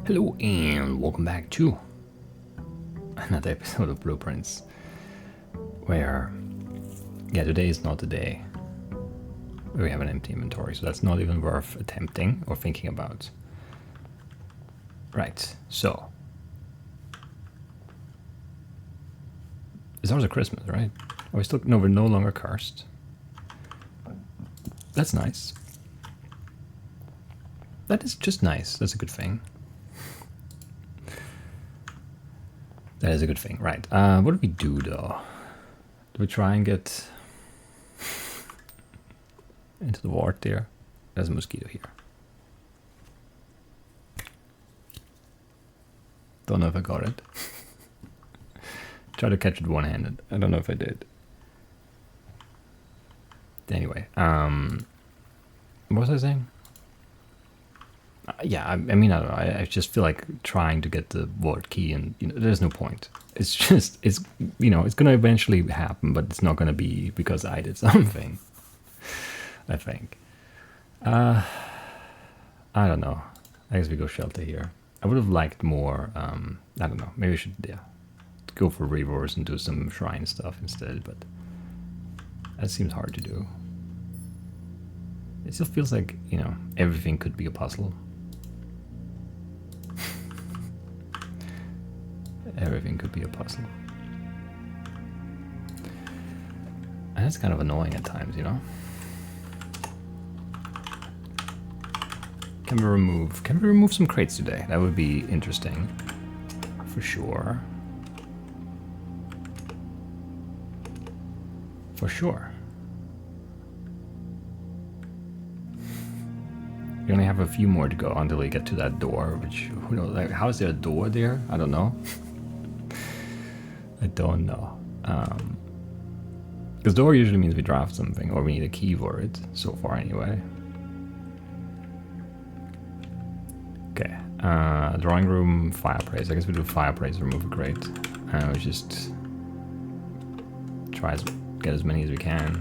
Hello and welcome back to another episode of Blueprints, where, today is not the day where we have an empty inventory, so that's not even worth attempting or thinking about. Right, so it's always Christmas, right? Are we still, no, we're no longer cursed. That's nice. That is just nice, that's a good thing. That is a good thing, right. What do we do though? Do we try and get into the ward there? There's a mosquito here. Don't know if I got it. Try to catch it one-handed. I don't know if I did. Anyway, what was I saying? Yeah, I mean, I don't know. I just feel like trying to get the ward key, and there's no point. It's just, it's going to eventually happen, but it's not going to be because I did something. I think. I don't know. I guess we go shelter here. I would have liked more. I don't know. Maybe we should go for reverse and do some shrine stuff instead, but that seems hard to do. It still feels like, everything could be a puzzle. Everything could be a puzzle. And that's kind of annoying at times, Can we remove some crates today? That would be interesting. For sure. For sure. We only have a few more to go until we get to that door, which, who knows, like, how is there a door there? I don't know. I don't know. Because door usually means we draft something, or we need a key for it, so far anyway. Okay, drawing room, fireplace. I guess we do fireplace, remove a crate. We just try to get as many as we can.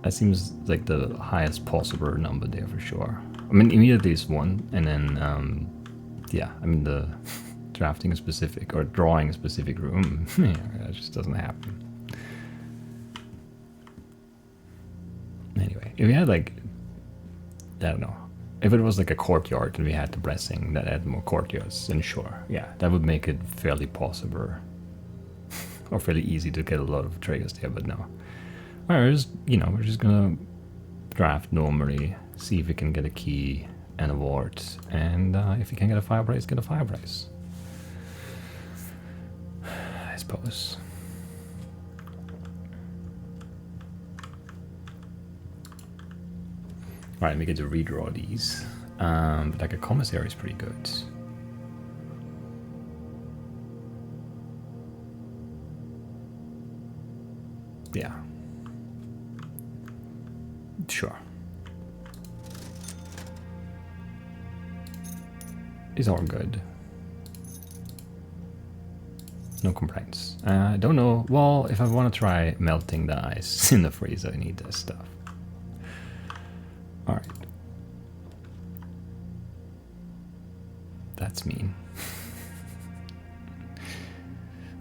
That seems like the highest possible number there for sure. I mean, immediately is one, and then, yeah, I mean, the drafting a specific, or drawing a specific room, yeah, that just doesn't happen. Anyway, if we had, like, I don't know, if it was like a courtyard and we had the blessing that had more courtyards, then sure, yeah, that would make it fairly possible, or fairly easy to get a lot of triggers there, but no. Whereas, we're just gonna draft normally, see if we can get a key and a ward, and if we can get a fireplace, get a fireplace. I suppose. Alright, we get to redraw these. But like a commissary is pretty good. Yeah. Sure. These are good. No complaints. I don't know. Well, if I want to try melting the ice in the freezer, I need this stuff. Alright. That's mean.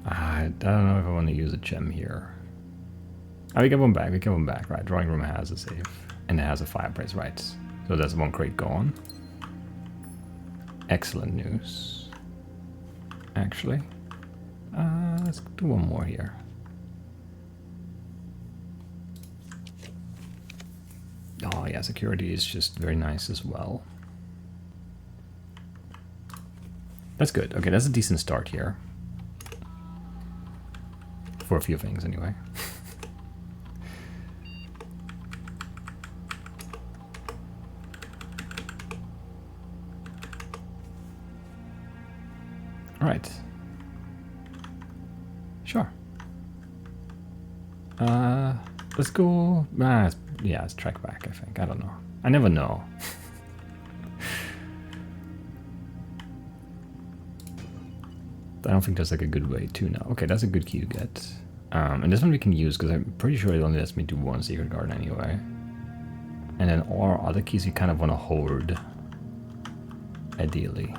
I don't know if I want to use a gem here. Oh, we get one back. We get one back. Right. Drawing room has a save. And it has a fireplace. Right. So that's one crate gone. Excellent news. Actually. Let's do one more here. Oh yeah, security is just very nice as well. That's good. Okay, that's a decent start here. For a few things anyway. Alright. Sure. Let's go. Yeah, let's track back, I think. I don't know. I never know. I don't think there's like a good way to know. Okay, that's a good key to get. And this one we can use because I'm pretty sure it only lets me do one secret garden anyway. And then all other keys you kind of want to hoard, ideally.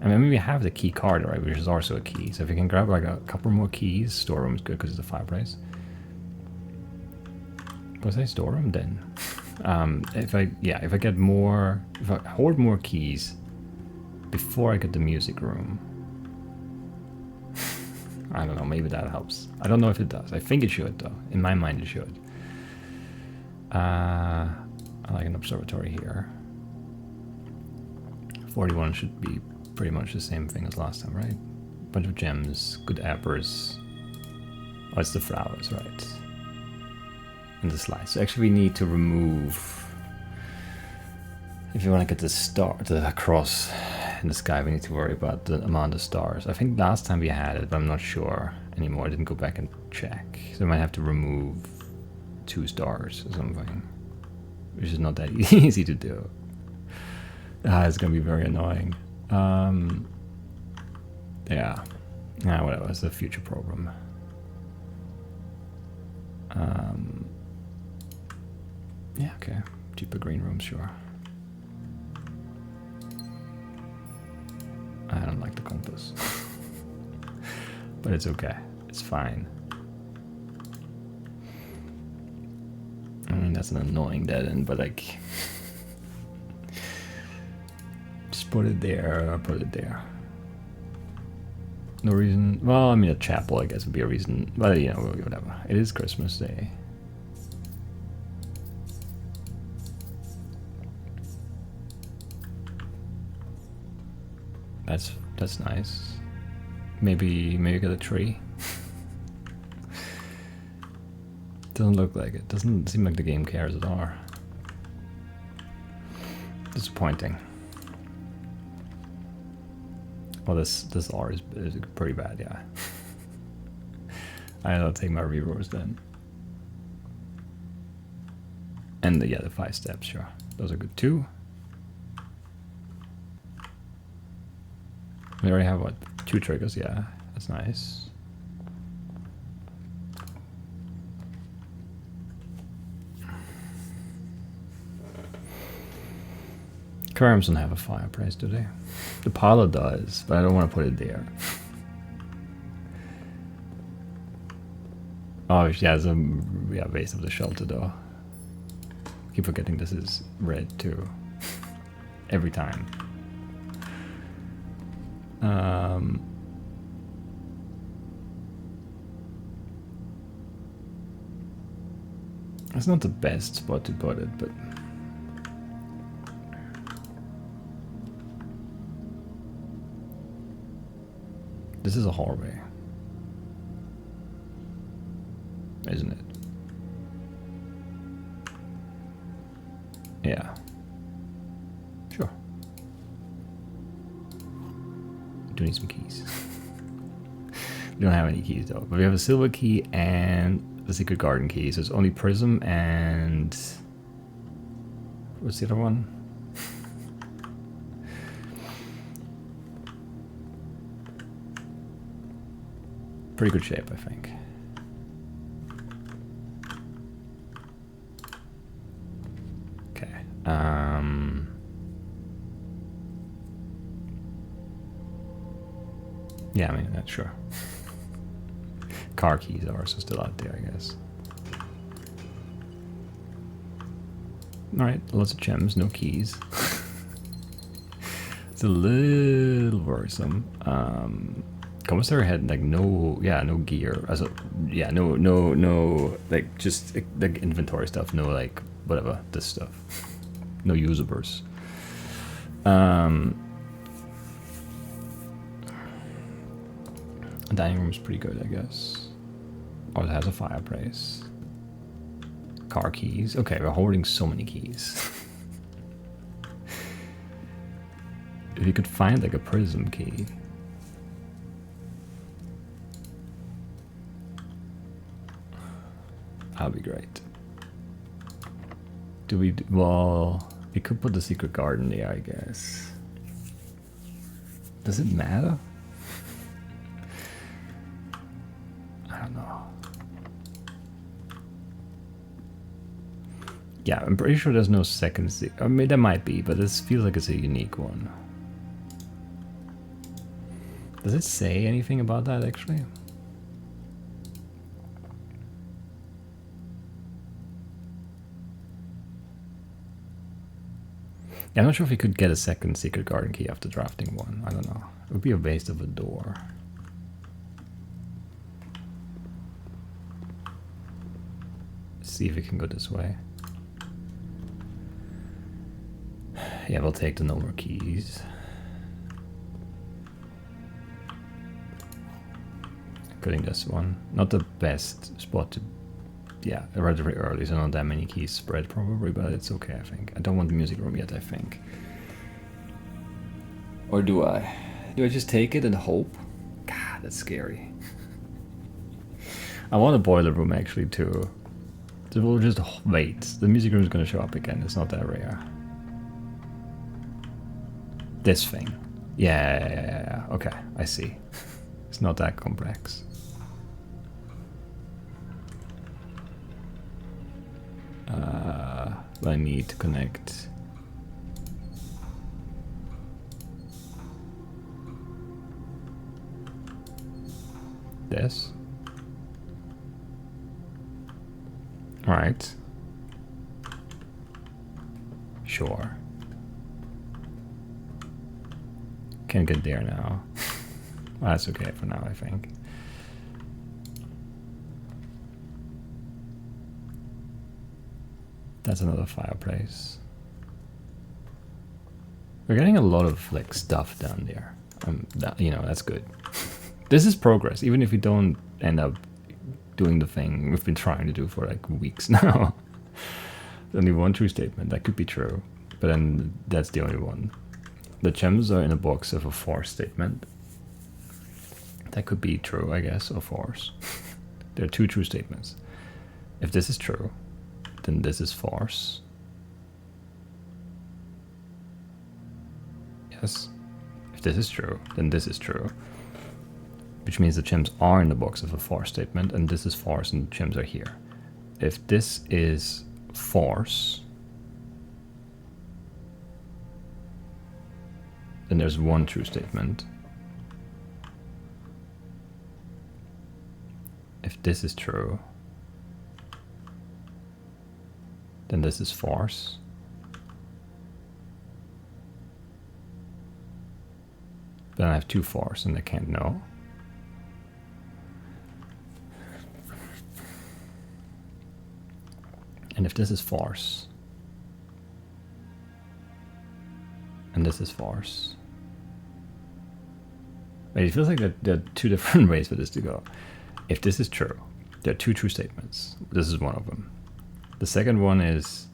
I mean, we have the key card, right, which is also a key. So if you can grab like a couple more keys, storeroom is good because it's a fireplace. Was I storeroom then? If I hoard more keys before I get the music room. I don't know, maybe that helps. I don't know if it does. I think it should though. In my mind it should. I like an observatory here. 41 should be pretty much the same thing as last time, right? Bunch of gems, good apples. Oh, it's the flowers, right? And the slice. So actually we need to remove, if you want to get the cross in the sky, we need to worry about the amount of stars. I think last time we had it, but I'm not sure anymore. I didn't go back and check. So we might have to remove 2 stars or something, which is not that easy to do. It's gonna be very annoying. Yeah, whatever, it's a future program. Yeah, okay, cheaper green room, sure. I don't like the compass. But it's okay, it's fine. I mean, that's an annoying dead end, but like, just put it there, put it there. No reason, well, I mean, a chapel, I guess, would be a reason, but you know, whatever. It is Christmas Day. That's nice. Maybe get a tree. Doesn't look like it. Doesn't seem like the game cares at all. Disappointing. Well, this R is pretty bad, yeah. I'll take my rerolls then. And the 5 steps, sure. Those are good too. We already have, what, 2 triggers? Yeah, that's nice. Aquariums don't have a fireplace, do they? The parlor does, but I don't want to put it there. Oh, yeah, it's a base of the shelter, though. I keep forgetting this is red, too. Every time. It's not the best spot to put it, but this is a hallway, isn't it? Yeah. Sure. Do need some keys. We don't have any keys though, but we have a silver key and the secret garden key. So it's only prism and what's the other one? Pretty good shape, I think. Okay. Yeah, I mean, that's sure. Car keys are also still out there, I guess. Alright, lots of gems, no keys. It's a little worrisome. Commissary had like no gear. No, like just like inventory stuff, no like whatever, this stuff. No usables. Dining room's pretty good, I guess. Oh, it has a fireplace. Car keys. Okay, we're holding so many keys. If you could find like a prism key. That'd be great. Well, we could put the secret garden there, I guess. Does it matter? I don't know. Yeah, I'm pretty sure there's no second. I mean, there might be, but this feels like it's a unique one. Does it say anything about that actually? Yeah, I'm not sure if we could get a second secret garden key after drafting one. I don't know. It would be a waste of a door. Let's see if we can go this way. Yeah, we'll take the no more keys. Including this one. Not the best spot to... Yeah, relatively early, so not that many keys spread probably, but it's okay, I think. I don't want the music room yet, I think. Or do I? Do I just take it and hope? God, that's scary. I want a boiler room actually too. So we'll just wait. The music room is going to show up again. It's not that rare. This thing. Yeah. Okay, I see. It's not that complex. I need to connect. This. Right. Sure. Can't get there now. Well, that's okay for now, I think. That's another fireplace. We're getting a lot of like stuff down there. You know, that's good. This is progress, even if we don't end up doing the thing we've been trying to do for like weeks now. Only one true statement. That could be true, but then that's the only one. The gems are in a box of a force statement. That could be true, I guess, or false. There are two true statements. If this is true, then this is false. Yes. If this is true, then this is true. Which means the gems are in the box of a false statement, and this is false, and the gems are here. If this is false, then there's one true statement. If this is true, then this is false. Then I have two false and I can't know. And if this is false, and this is false. Wait, it feels like there are two different ways for this to go. If this is true, there are two true statements. This is one of them. The second one is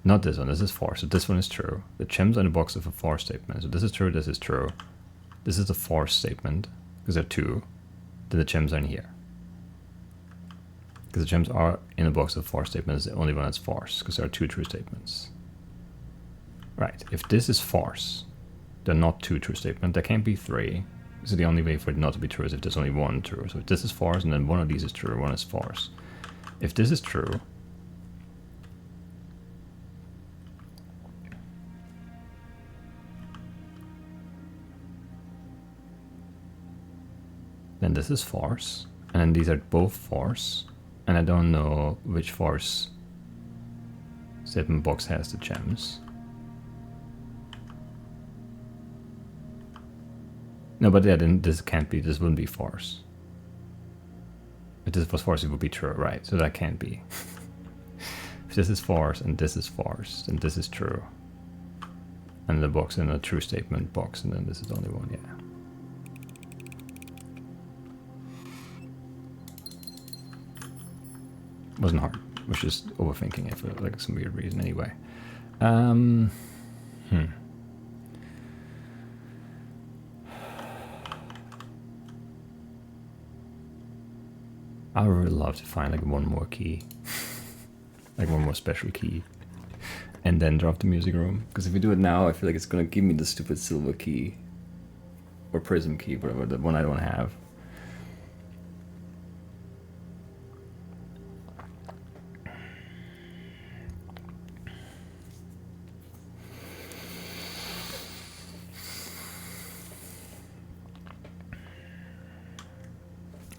not this one. This is false. So this one is true. The gems are in the box of a false statement. So this is true. This is true. This is a false statement because there are two. Then the gems are in here. Because the gems are in a box of false statements. The only one that's false because there are two true statements. Right. If this is false, there are not two true statements. There can't be three. So the only way for it not to be true is if there's only one true. So if this is false, and then one of these is true, one is false. If this is true, then this is false, and then these are both false, and I don't know which false statement box has the gems. No, but yeah, then this can't be, this wouldn't be false. If this was false, it would be true, right? So that can't be. If this is false and this is false, then this is true. And the box in a true statement box, and then this is only one, yeah. Wasn't hard. Was just overthinking it for like some weird reason anyway. I would really love to find like one more key. Like one more special key. And then drop the music room. Because if we do it now, I feel like it's gonna give me the stupid silver key. Or prism key, whatever, the one I don't have.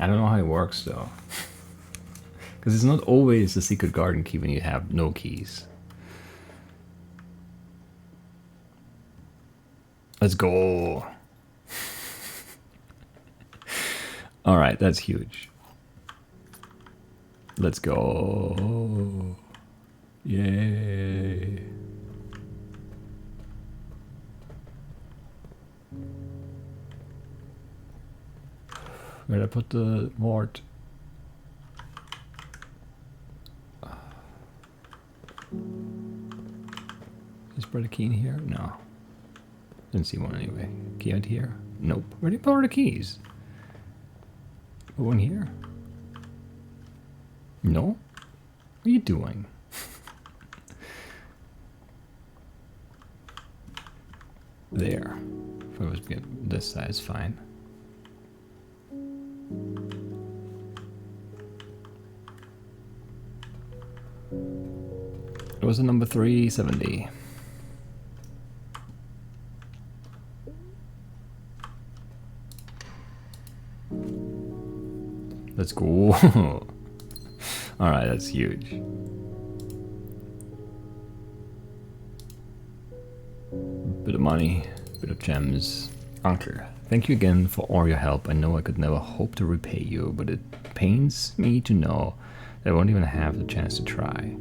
I don't know how it works though. Because it's not always a secret garden key when you have no keys. Let's go. All right, that's huge. Let's go. Yay. Where did I put the wart? Is there a key in here? No. Didn't see one anyway. Key out here? Nope. Where did you put the keys? One here? No? What are you doing? There. If I was getting this size, fine. It was a number 370. Let's go. Alright, that's huge. Bit of money, bit of gems. Uncle, thank you again for all your help. I know I could never hope to repay you, but it pains me to know that I won't even have the chance to try.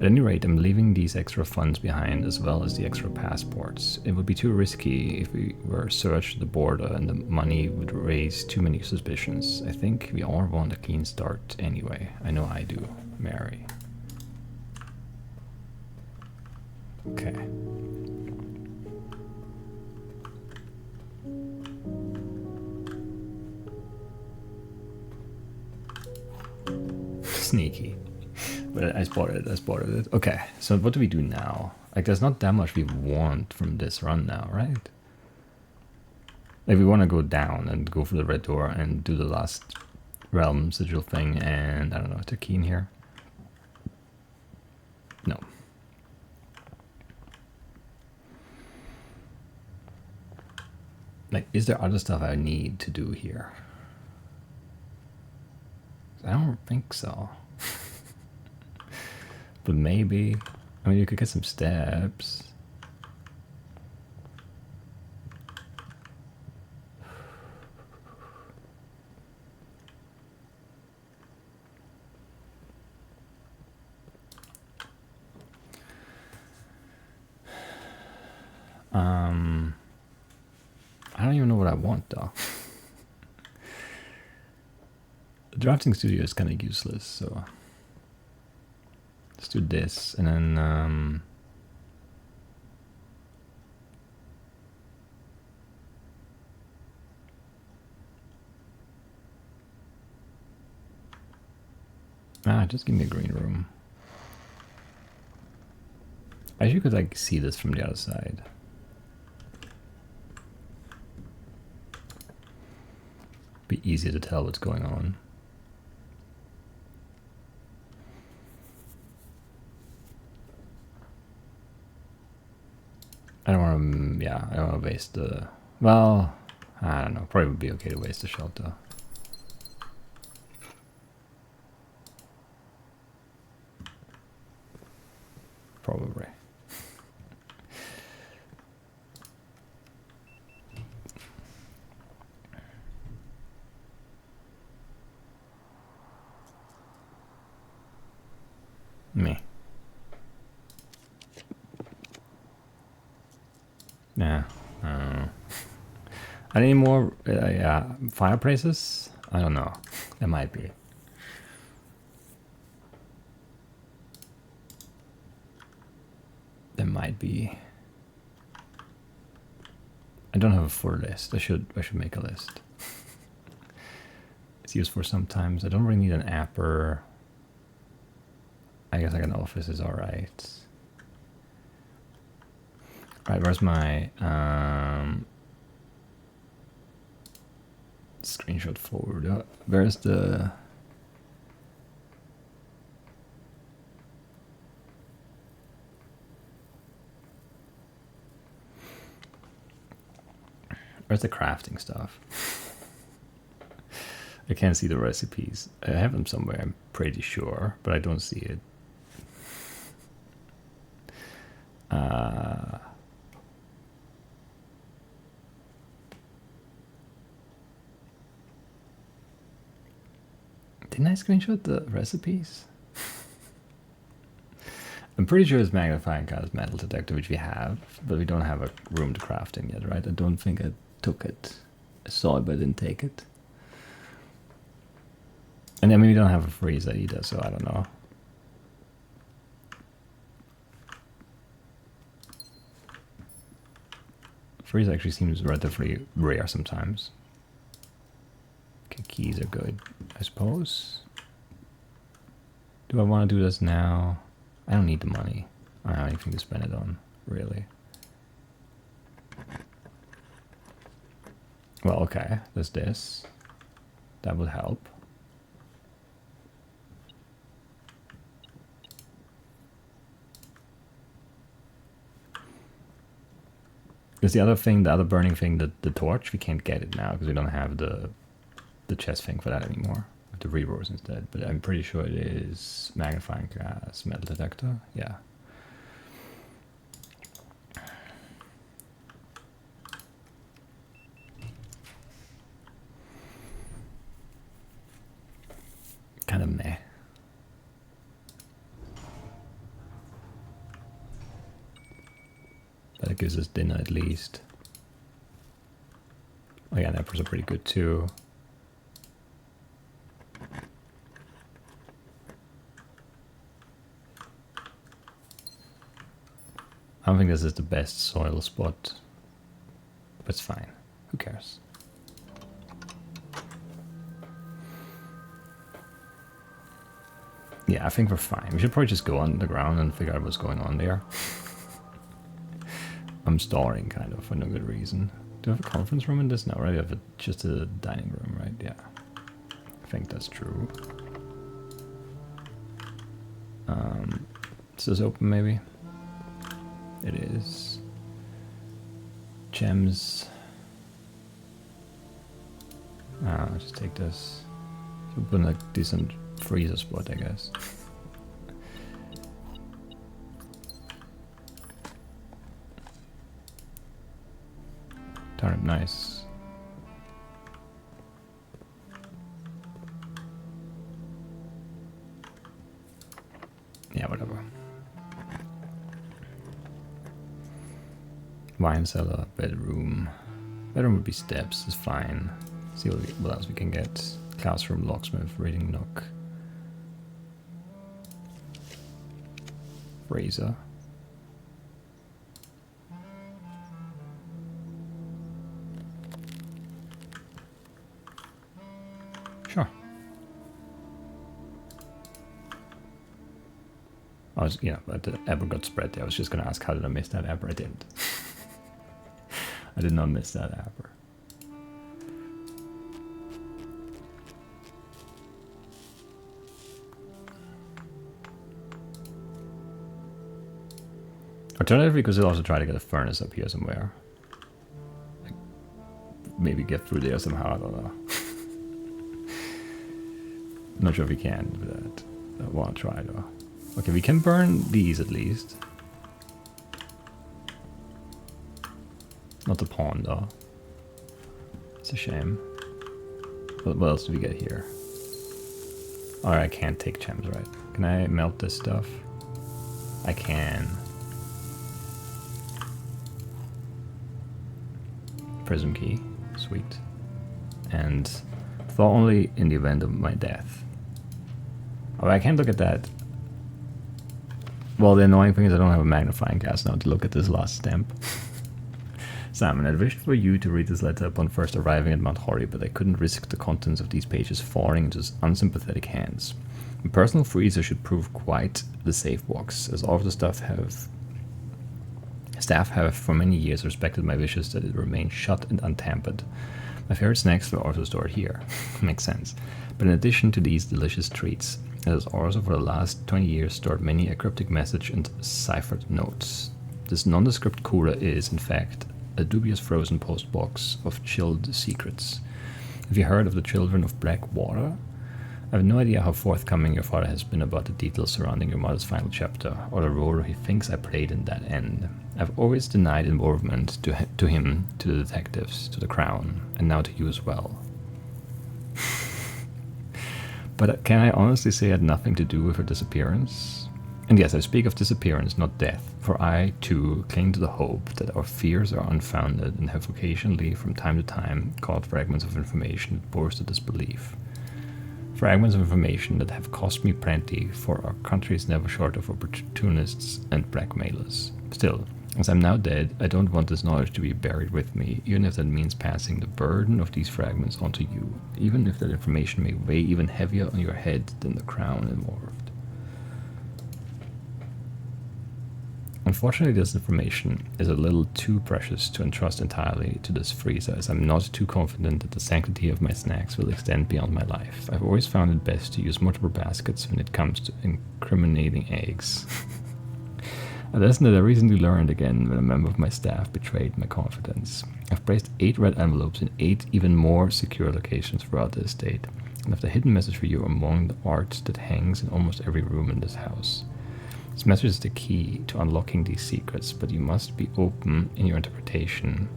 At any rate, I'm leaving these extra funds behind as well as the extra passports. It would be too risky if we were searched at the border and the money would raise too many suspicions. I think we all want a clean start anyway. I know I do. Mary. Okay. Sneaky. But I spotted it. Okay, so what do we do now? Like, there's not that much we want from this run now, right? Like, we want to go down and go for the red door and do the last realm sigil thing, and I don't know, is there a key in here? No. Like, is there other stuff I need to do here? I don't think so. But maybe, I mean, you could get some steps. I don't even know what I want though. The drafting studio is kind of useless, so let's do this, and then just give me a green room. I actually could like see this from the other side. Be easier to tell what's going on. I don't want to, yeah, I don't want to waste the, well, I don't know, probably would be okay to waste the shelter. Probably. Me. Yeah. I need more fireplaces? I don't know. There might be. There might be. I don't have a full list. I should make a list. It's used for sometimes. I don't really need an apper. I guess like an office is alright. Right, where's my screenshot folder? Where's the crafting stuff? I can't see the recipes. I have them somewhere, I'm pretty sure, but I don't see it. Didn't I screenshot the recipes? I'm pretty sure it's magnifying glass metal detector, which we have, but we don't have a room to craft him yet, right? I don't think I took it. I saw it, but I didn't take it. And I mean, we don't have a freezer either, so I don't know. Freeze actually seems relatively rare sometimes. Okay, keys are good, I suppose. Do I want to do this now? I don't need the money. I don't have anything to spend it on, really. Well, okay, there's this. That would help. There's the other thing, the other burning thing, the torch. We can't get it now because we don't have the chest thing for that anymore. We have the reroars instead. But I'm pretty sure it is magnifying glass metal detector. Yeah. Kind of meh. But it gives us dinner at least. Oh yeah, apples are pretty good too. I don't think this is the best soil spot, but it's fine. Who cares? Yeah, I think we're fine. We should probably just go underground and figure out what's going on there. I'm stalling kind of for no good reason. Do I have a conference room in this? No, right? I have just a dining room, right? Yeah. I think that's true. Is this open maybe? It is. Gems. I'll just take this. So put in a decent freezer spot, I guess. Turnip, nice. Yeah, whatever. Wine cellar, bedroom. Bedroom would be steps, is fine. See what else we can get. Classroom, locksmith, reading nook. Razor. Sure. I was, yeah, but the apple got spread there. I was just gonna ask how did I miss that apple? I didn't. I did not miss that apple. Alternatively, because we'll also try to get a furnace up here somewhere. Like, maybe get through there somehow, I don't know. I'm not sure if we can do that. I want to try though. Okay, we can burn these at least. Not the pawn though. It's a shame. What else do we get here? Alright, I can't take gems, right? Can I melt this stuff? I can. Prism key, sweet. And thaw only in the event of my death. Oh, I can't look at that. Well, the annoying thing is I don't have a magnifying glass now to look at this last stamp. Simon, I wished for you to read this letter upon first arriving at Mount Hori, but I couldn't risk the contents of these pages falling into unsympathetic hands. A personal freezer should prove quite the safe box, as all of the staff have for many years respected my wishes that it remain shut and untampered. My favorite snacks were also stored here. Makes sense. But in addition to these delicious treats, it has also for the last 20 years stored many a cryptic message and ciphered notes. This nondescript cooler is, in fact, a dubious frozen post box of chilled secrets. Have you heard of the children of black water? I have no idea how forthcoming your father has been about the details surrounding your mother's final chapter, or the role he thinks I played in that end. I've always denied involvement to him, to the detectives, to the Crown, and now to you as well. But can I honestly say it had nothing to do with her disappearance? And yes, I speak of disappearance, not death, for I, too, cling to the hope that our fears are unfounded and have occasionally, from time to time, caught fragments of information that bolster this belief. Fragments of information that have cost me plenty, for our country is never short of opportunists and blackmailers. Still, as I'm now dead, I don't want this knowledge to be buried with me, even if that means passing the burden of these fragments onto you, even if that information may weigh even heavier on your head than the crown involved. Unfortunately, this information is a little too precious to entrust entirely to this freezer, as I'm not too confident that the sanctity of my snacks will extend beyond my life. I've always found it best to use multiple baskets when it comes to incriminating eggs. A lesson that I recently learned again when a member of my staff betrayed my confidence. I've placed 8 red envelopes in 8 even more secure locations throughout the estate, and left a hidden message for you among the art that hangs in almost every room in this house. This message is the key to unlocking these secrets, but you must be open in your interpretation,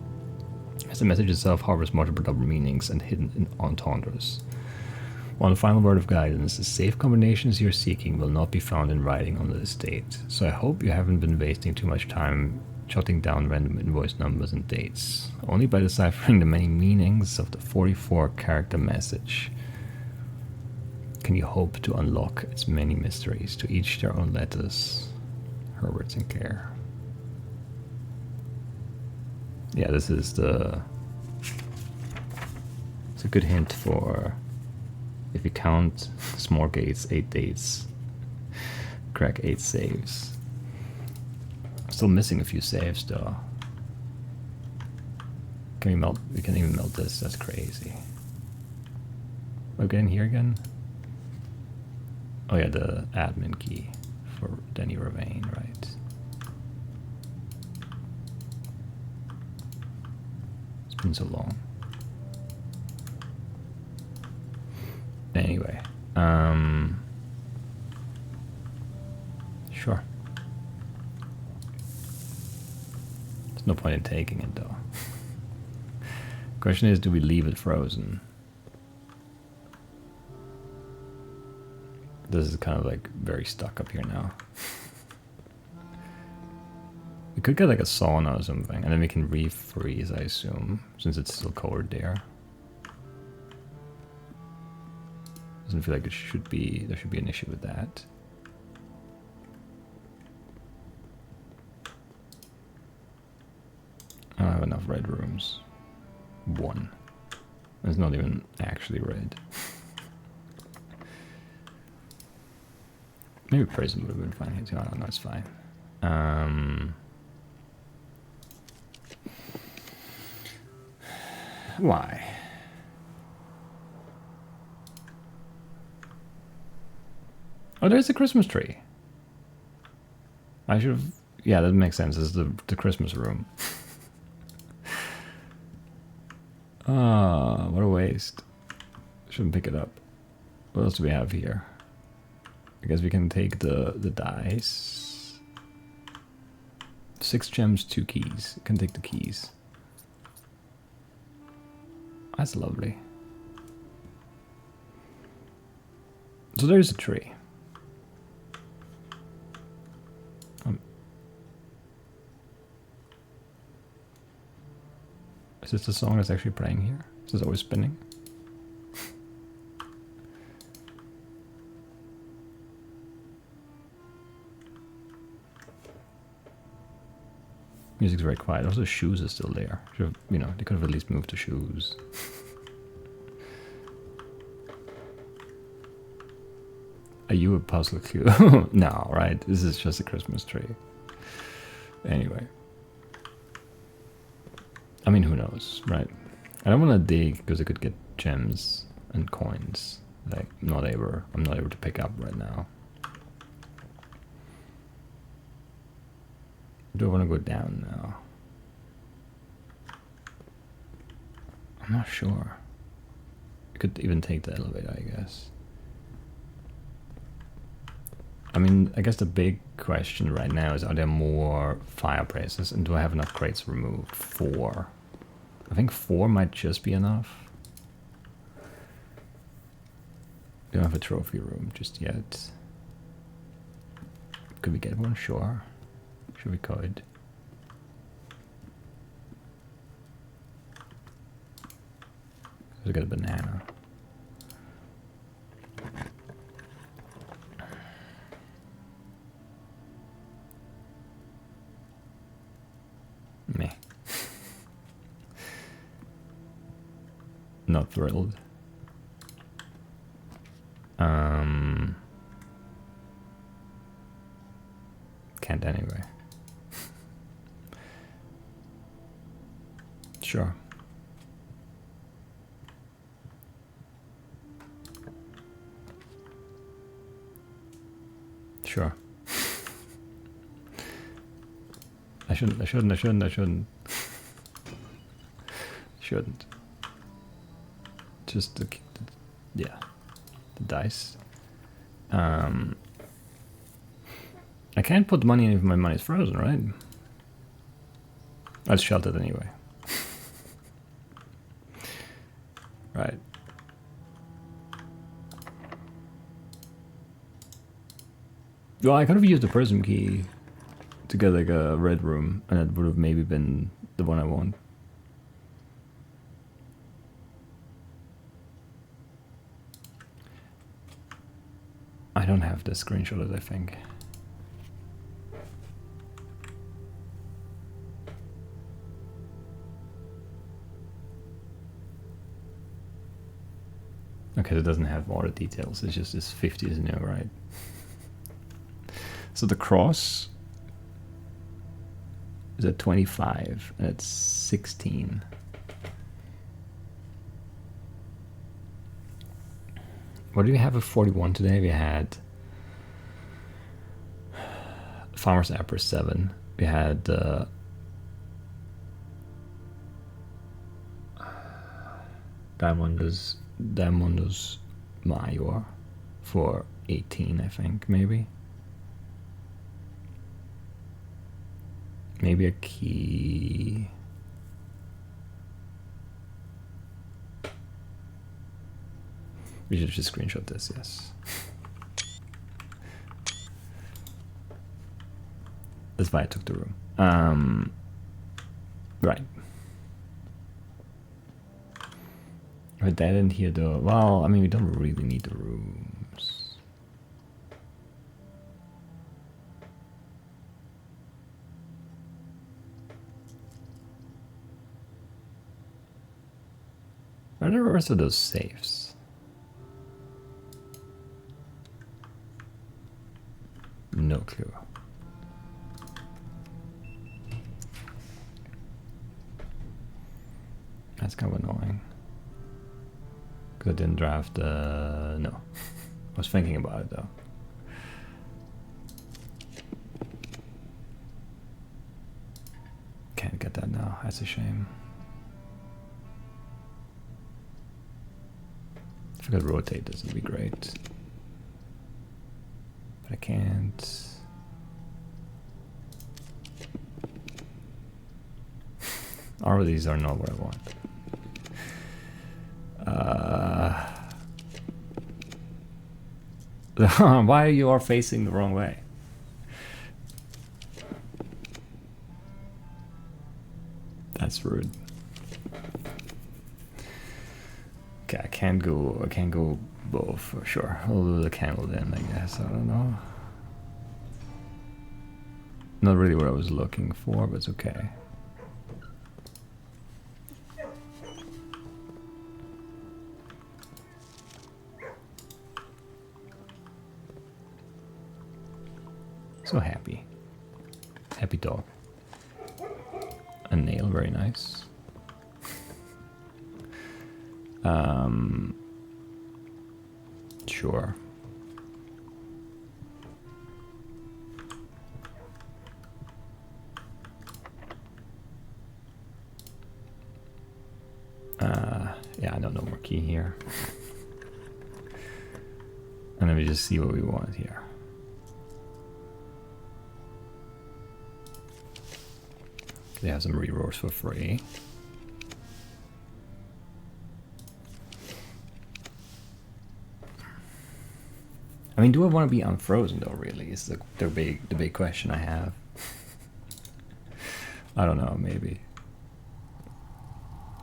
as the message itself harbors multiple double meanings and hidden entendres. One final word of guidance: the safe combinations you're seeking will not be found in writing on the estate, so I hope you haven't been wasting too much time jotting down random invoice numbers and dates. Only by deciphering the many meanings of the 44-character message can you hope to unlock its many mysteries, to each their own letters. Herbert Sinclair. Yeah, this is it's a good hint for, if you count small gates, 8 dates, crack 8 saves. Still missing a few saves though. Can we melt? We can even melt this. That's crazy. We're getting here again. Oh yeah, the admin key for Denny Ravane, right? It's been so long. Anyway, sure. There's no point in taking it though. Question is, do we leave it frozen? This is kind of like very stuck up here now. We could get like a sauna or something, and then we can refreeze, I assume, since it's still cold there. Doesn't feel like there should be an issue with that. I don't have enough red rooms. 1. It's not even actually red. Maybe prison would have been fine here too. I don't know, it's fine. Why? Oh, there's a Christmas tree. I should have... Yeah, that makes sense. This is the Christmas room. Ah, what a waste. Shouldn't pick it up. What else do we have here? I guess we can take the dice. 6 gems, 2 keys. You can take the keys. That's lovely. So there's a tree. Is this the song that's actually playing here? Is this always spinning? Music's very quiet. Also, shoes is still there. Should have, you know, they could have at least moved the shoes. Are you a puzzle cue? No, right? This is just a Christmas tree. Anyway. I mean, who knows, right? I don't want to dig because I could get gems and coins that I'm not able to pick up right now. Do I want to go down now? I'm not sure. Could even take the elevator, I guess. I mean, I guess the big question right now is, are there more fireplaces, and do I have enough crates removed? 4. I think 4 might just be enough. Don't have a trophy room just yet. Could we get one? Sure. Sure we could. We got a banana. Meh. Not thrilled. Can't anyway. Sure. Sure. I shouldn't. Shouldn't. Just the yeah, the dice. I can't put money in if my money's frozen, right? I'll shut it anyway. Right. Well, I could have used the prism key to get like a red room, and it would have maybe been the one I want. I don't have the screenshot, I think. Okay, it doesn't have all the details. It's just this 50 is new, right? So the cross is at 25, and it's 16. What do we have at 41 today? We had Farmer's Apple 7. We had Diamondos Mayor for 18, I think, maybe. Maybe a key. We should just screenshot this, yes. That's why I took the room. Right. But that in here though, well, I mean, we don't really need the rooms. Are there the rest of those safes? No clue. That's kind of annoying. Because I didn't draft, no. I was thinking about it though. Can't get that now, that's a shame. If I could rotate this, it'd be great. But I can't. All of these are not what I want. Why are you all facing the wrong way? That's rude. Okay, I can't go both for sure. I'll do the candle then, I guess. I don't know. Not really what I was looking for, but it's okay. So happy. Happy dog. A nail, very nice. Sure. Yeah, no more key here. And then we just see what we want here. They have some rerolls for free. I mean, do I want to be unfrozen though? Really, is the big question I have. I don't know. Maybe.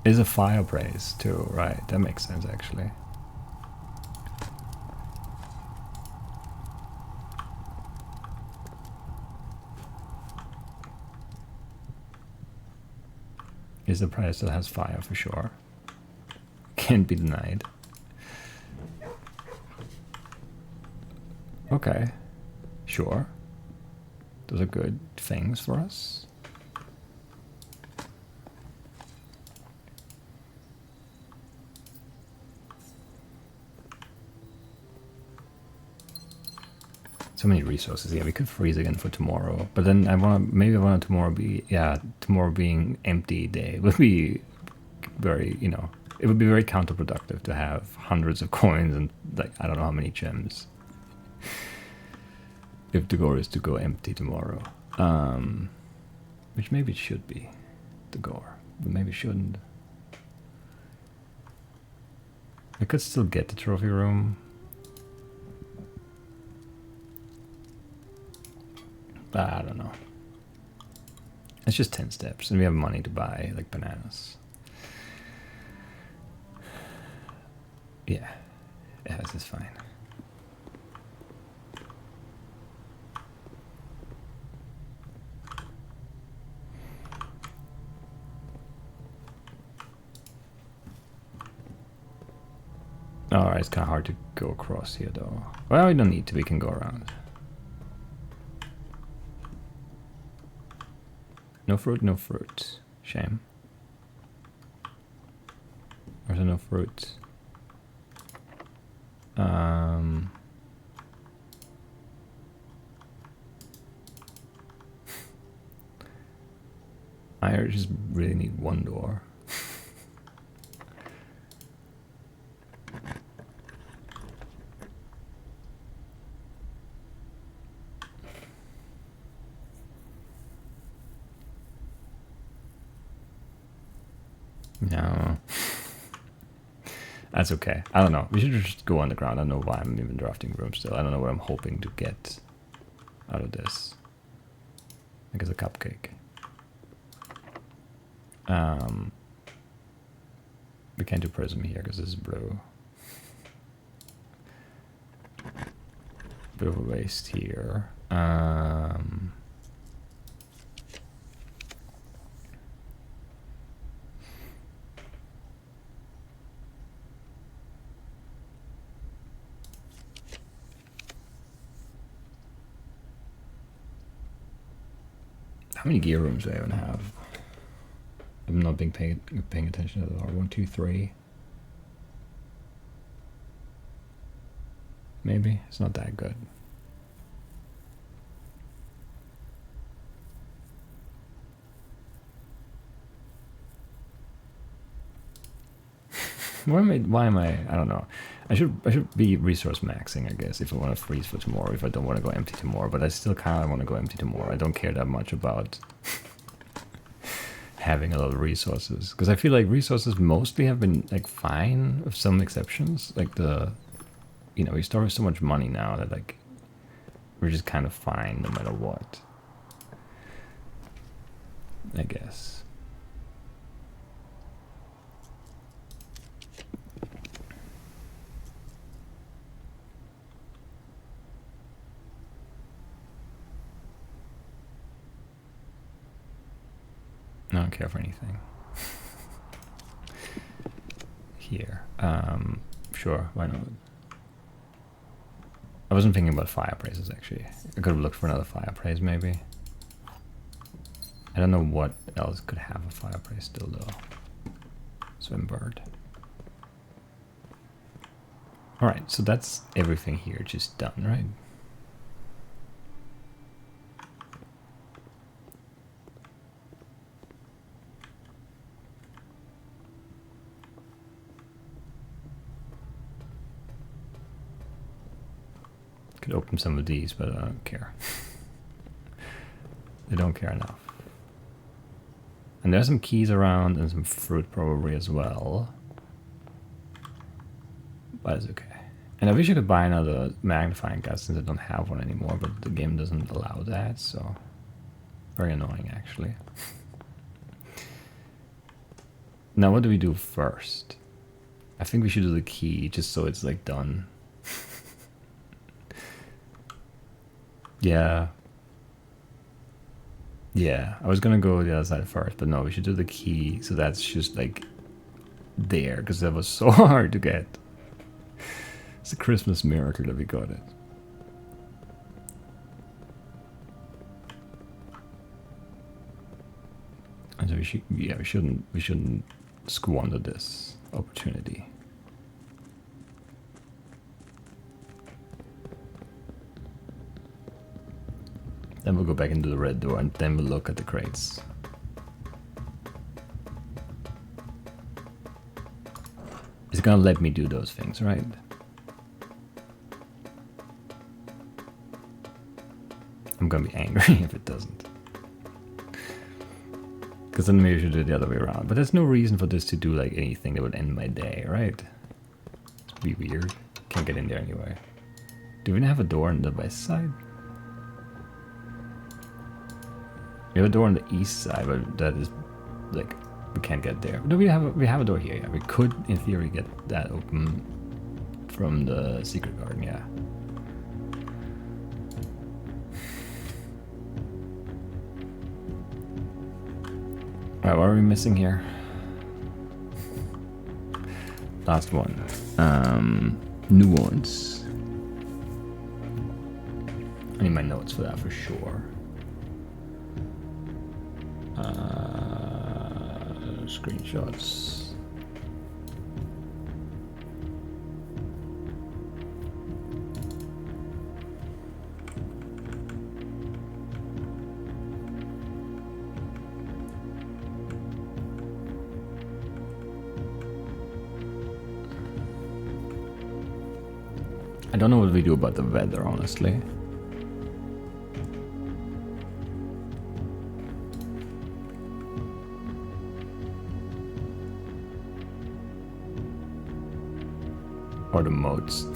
Is a fireplace too, right? That makes sense actually. Is the price that has fire for sure. Can't be denied. Okay, sure. Those are good things for us. So many resources. Yeah, we could freeze again for tomorrow. But then maybe I want tomorrow be, yeah, tomorrow being empty day would be very, you know, it would be very counterproductive to have hundreds of coins and like, I don't know how many gems. If the goal is to go empty tomorrow. Which maybe it should be the goal, but maybe it shouldn't. I could still get the trophy room. I don't know. It's just 10 steps, and we have money to buy, like, bananas. Yeah. Yeah, this is fine. Alright, it's kind of hard to go across here, though. Well, we don't need to. We can go around. No fruit, no fruit. Shame. There's no fruit. I just really need one door. No. That's okay. I don't know. We should just go on the ground. I don't know why I'm even drafting room still. I don't know what I'm hoping to get out of this. I guess a cupcake. We can't do prism here because this is blue. Bit of a waste here. How many gear rooms do I even have? I'm not being paying attention to the R. 1, 2, 3. Maybe it's not that good. Why am I? I don't know. I should be resource maxing, I guess, if I want to freeze for tomorrow. If I don't want to go empty tomorrow, but I still kind of want to go empty tomorrow. I don't care that much about having a lot of resources because I feel like resources mostly have been like fine, with some exceptions. Like we start with so much money now that like we're just kind of fine no matter what. I guess. I don't care for anything. Here. Sure, why not? I wasn't thinking about fireplaces actually. I could have looked for another fireplace maybe. I don't know what else could have a fireplace still though. Swimbird. Alright, so that's everything here just done, right? could open some of these, but I don't care. They don't care enough. And there's some keys around and some fruit probably as well. But it's okay. And I wish I could buy another magnifying glass since I don't have one anymore, but the game doesn't allow that, so very annoying actually. Now what do we do first? I think we should do the key just so it's like done. Yeah. Yeah, I was gonna go the other side first, but no, we should do the key so that's just like there, because that was so hard to get. It's a Christmas miracle that we got it. And so we should, yeah, we shouldn't squander this opportunity. Then we'll go back into the red door and then we'll look at the crates. It's gonna let me do those things, right? I'm gonna be angry if it doesn't. Because then maybe we should do it the other way around. But there's no reason for this to do like anything that would end my day, right? It'd be weird. Can't get in there anyway. Do we have a door on the west side? We have a door on the east side, but that is like we can't get there. No, we have a door here. Yeah, we could in theory get that open from the secret garden. Yeah. Alright, what are we missing here? Last one. Nuance. I need my notes for that for sure. Screenshots. I don't know what we do about the weather, honestly. Or the modes.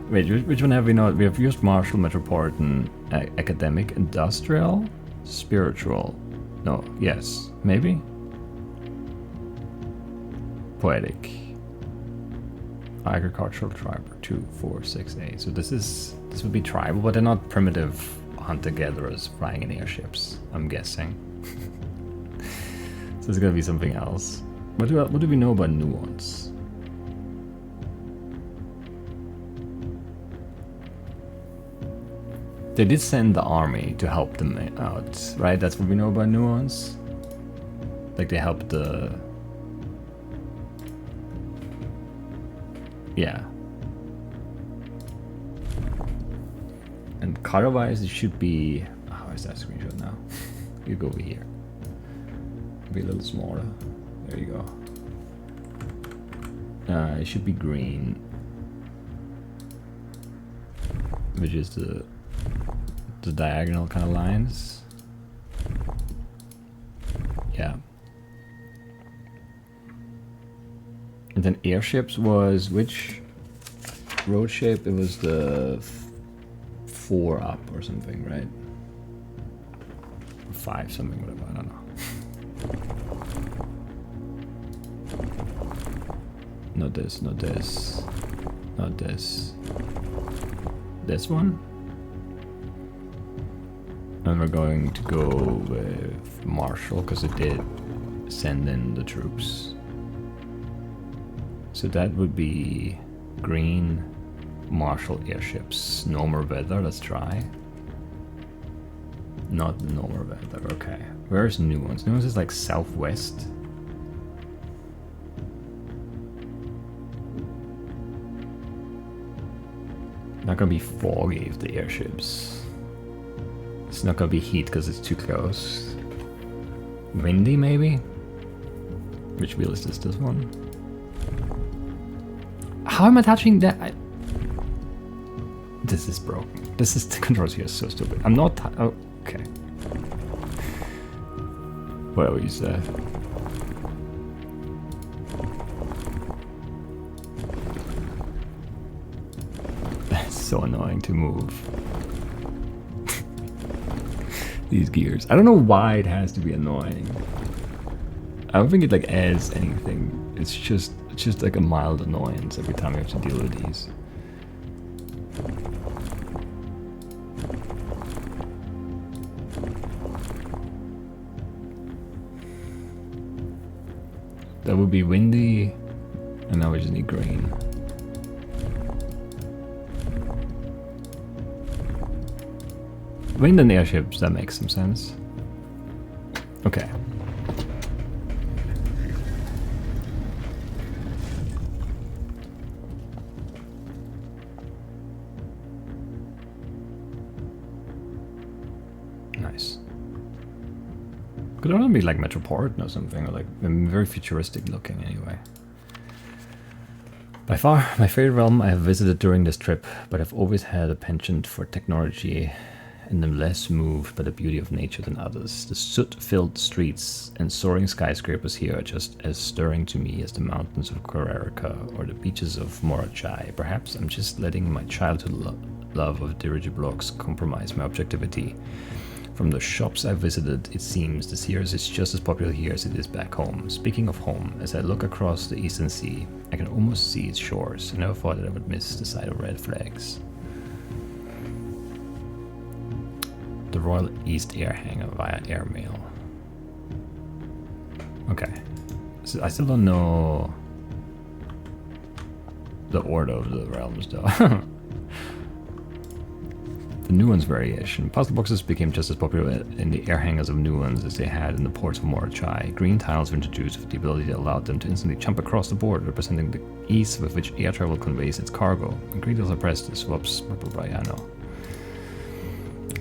Wait, which one have we not? We have used Martial, Metropolitan, Academic, Industrial, Spiritual. No, yes, maybe? Poetic. Agricultural, tribal, 2, 4, 6, 8. So this would be tribal, but they're not primitive hunter-gatherers flying in airships, I'm guessing. So it's gonna be something else. What do we know about nuance? They did send the army to help them out, right? That's what we know about nuance. Like they helped the... Yeah. And color-wise, it should be... How is that screenshot now? You go over here. Be a little smaller. There you go. It should be green. Which is the diagonal kind of lines. Yeah. And then airships was which road shape? It was the 4 up or something, right? Or 5 something, whatever, I don't know. Not this, not this, not this. This one? And we're going to go with Marshall because it did send in the troops. So that would be green Marshall airships. Normal weather, let's try. Not normal weather, okay. Where's Nuance? Nuance is like southwest. Not gonna be foggy if the airships. It's not gonna be heat because it's too close. Windy maybe? Which wheel is this? This one? How am I touching that? This is broken. This is the controls here are so stupid. I'm not. Oh, okay. Whatever you said. That's so annoying to move. These gears. I don't know why it has to be annoying. I don't think it like adds anything. It's just like a mild annoyance every time you have to deal with these. That would be windy, and now we just need green. Wind and airships, that makes some sense. Okay. Nice. Could only be like Metropolitan or something, or like very futuristic looking anyway. By far, my favorite realm I have visited during this trip, but I've always had a penchant for technology and am less moved by the beauty of nature than others. The soot-filled streets and soaring skyscrapers here are just as stirring to me as the mountains of Korerika or the beaches of Morachai. Perhaps I'm just letting my childhood love of dirigiblocks compromise my objectivity. From the shops I visited, it seems the Sears is just as popular here as it is back home. Speaking of home, as I look across the Eastern Sea, I can almost see its shores. I never thought that I would miss the sight of red flags. The Royal East Air Hangar via airmail. Okay. So I still don't know the order of the realms though. The Nuance variation. Puzzle boxes became just as popular in the air hangars of Nuance as they had in the ports of Morachai. Green tiles were introduced with the ability that allowed them to instantly jump across the board, representing the ease with which air travel conveys its cargo. And green tiles are pressed to swaps purple Briano.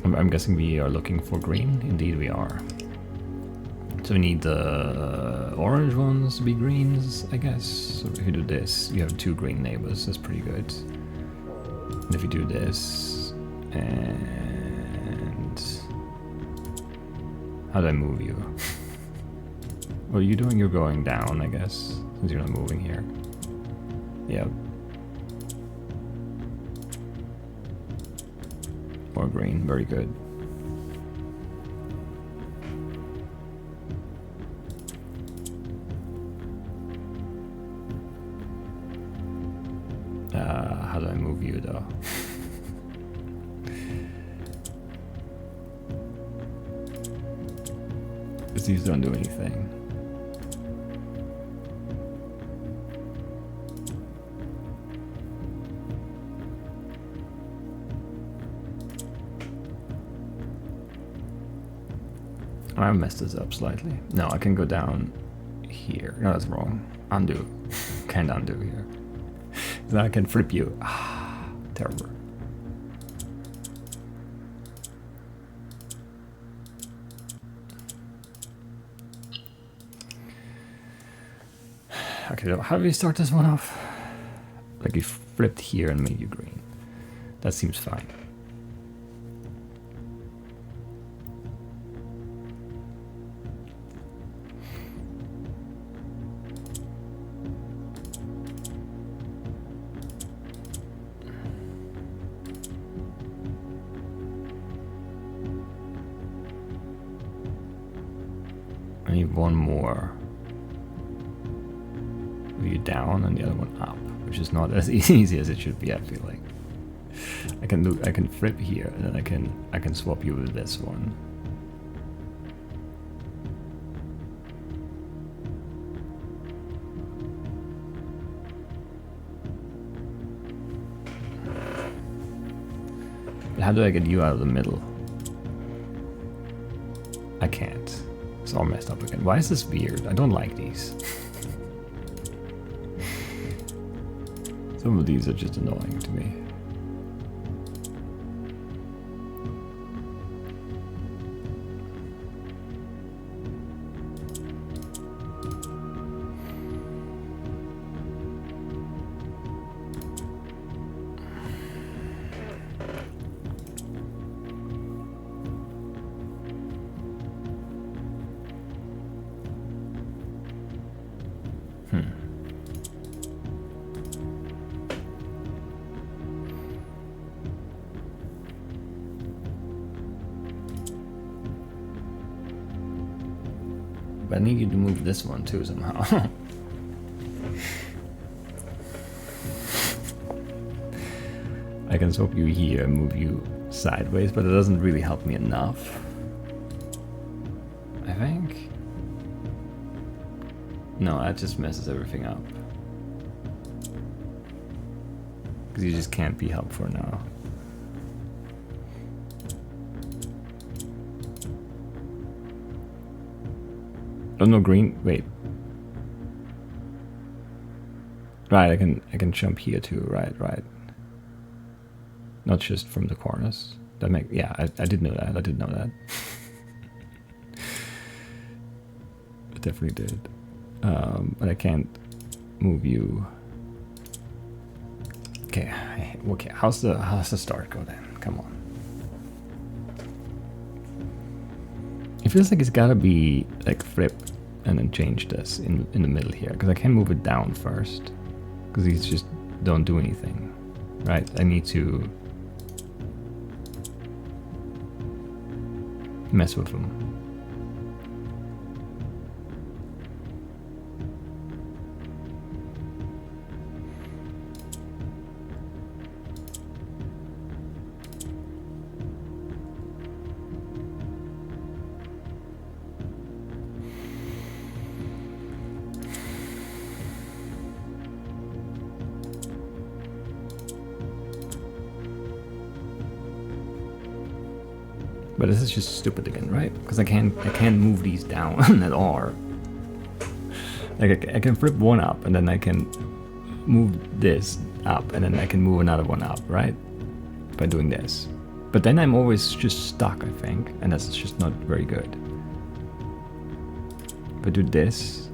I'm guessing we are looking for green. Indeed we are. So we need the orange ones to be greens, I guess. So if you do this, you have 2 green neighbors. That's pretty good. And if you do this, and how do I move you? What are you doing? You're going down, I guess, since you're not moving here. Yep. Or green, very good. How do I move you though? Because these don't do anything. I messed this up slightly. No, I can go down here. No, that's wrong. Undo. Can't undo here. Then I can flip you. Ah, terrible. Okay, how do we start this one off? Like you flipped here and made you green. That seems fine. I need one more. You down and the other one up, which is not as easy as it should be. I feel like I can flip here and then I can swap you with this one. But how do I get you out of the middle? I can't. It's all messed up again. Why is this weird? I don't like these. Some of these are just annoying to me. But I need you to move this one too somehow. I can swap you here and move you sideways, but it doesn't really help me enough, I think. No, that just messes everything up. Because you just can't be helpful now. Oh no, green. Wait. Right, I can jump here too. Right. Not just from the corners. That I did know that. I did know that. I definitely did. But I can't move you. Okay. How's the start go then? Come on. It feels like it's gotta be like flip and then change this in the middle here, because I can't move it down first, because these just don't do anything, right? I need to mess with them. But this is just stupid again, right? Because I can't move these down at all. Like I can flip one up, and then I can move this up, and then I can move another one up, right? By doing this. But then I'm always just stuck, I think, and that's just not very good. If I do this,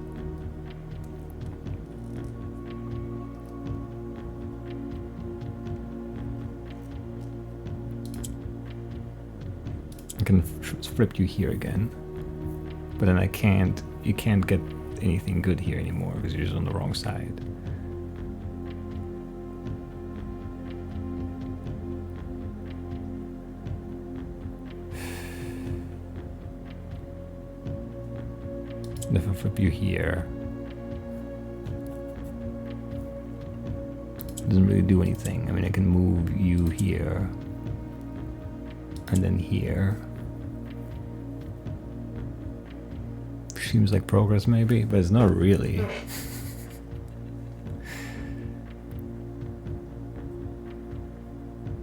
I can flip you here again, but then you can't get anything good here anymore because you're just on the wrong side. And if I flip you here, it doesn't really do anything. I mean, I can move you here and then here. Seems like progress maybe, but it's not really.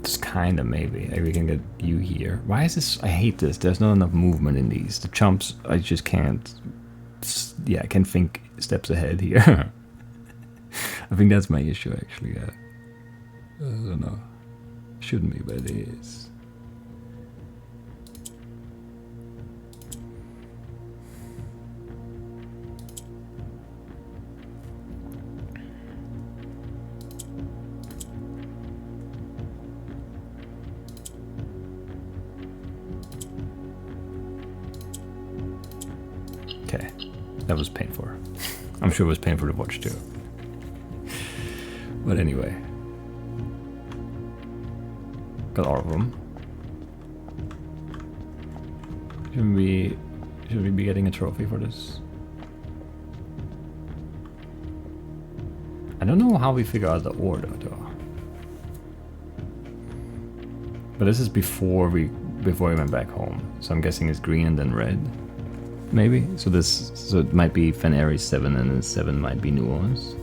Just kinda maybe. Like we can get you here. Why is this? I hate this. There's not enough movement in these. The jumps, I just can't. Yeah, I can't think steps ahead here. I think that's my issue actually. Yeah. I don't know. Shouldn't be, but it is. Okay, that was painful. I'm sure it was painful to watch too. But anyway, got all of them. Should we be getting a trophy for this? I don't know how we figure out the order though. But this is before we went back home, so I'm guessing it's green and then red. Maybe. So it might be Fenary 7 and then 7 might be New Orleans.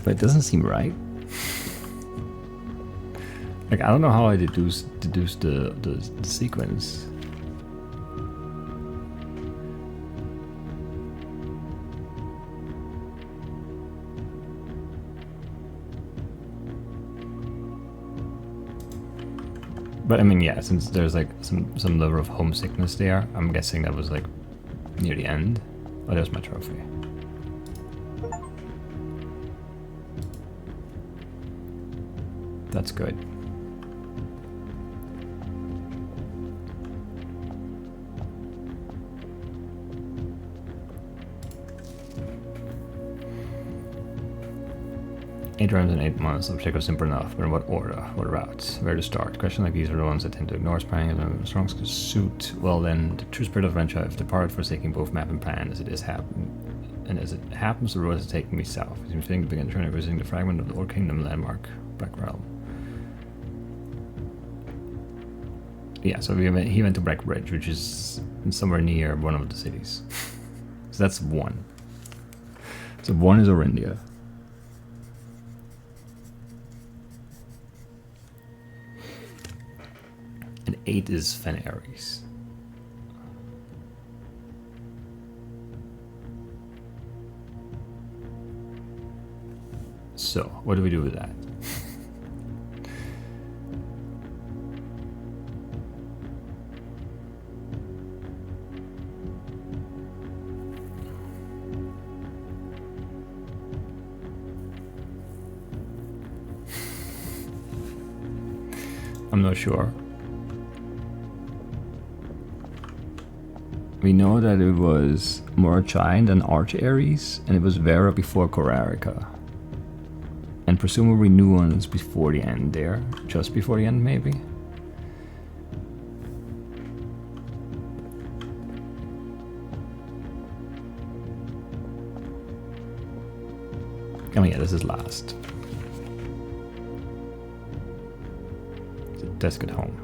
But it doesn't seem right. Like I don't know how I deduce the sequence. But I mean, yeah, since there's like some level of homesickness there, I'm guessing that was like near the end. Oh, there's my trophy. That's good. 8 rounds in 8 months. Objective simple enough, but in what order? What routes? Where to start? Questions like these are the ones that tend to ignore Sprang and a strong suit. Well then, the true spirit of adventure have departed, forsaking both map and plan as it is happening. And as it happens, the road has taken me south. It seems fitting to begin journey visiting the fragment of the Old Kingdom landmark, Black Realm. Yeah, so he went to Black Bridge, which is somewhere near one of the cities. So that's 1. So 1 is Orindia. And 8 is Fen Ares. So, what do we do with that? I'm not sure. We know that it was Morochai and then Arch Ares, and it was Vera before Korarica. And presumably nuance before the end there. Just before the end, maybe? Oh yeah, this is last. The desk at home.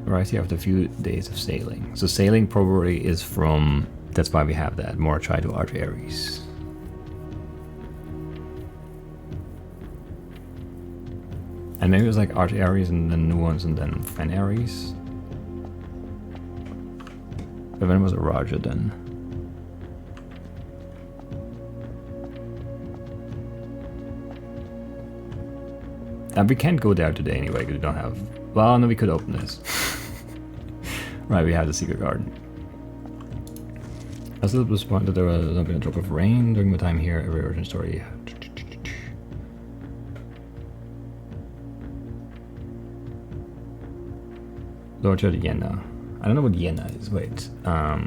Right here after a few days of sailing. So sailing probably is from, that's why we have that, Morochai to Arch Ares. And maybe it was like Arch Ares and then nuance and then Fen Ares. But then it was a Raja then. And we can't go there today anyway because we don't have, well no, we could open this. Right, we have the secret garden. I was a little disappointed that there was not been a drop of rain during my time here. Every origin story. Lord Judge Yenna. I don't know what Yenna is. Wait. I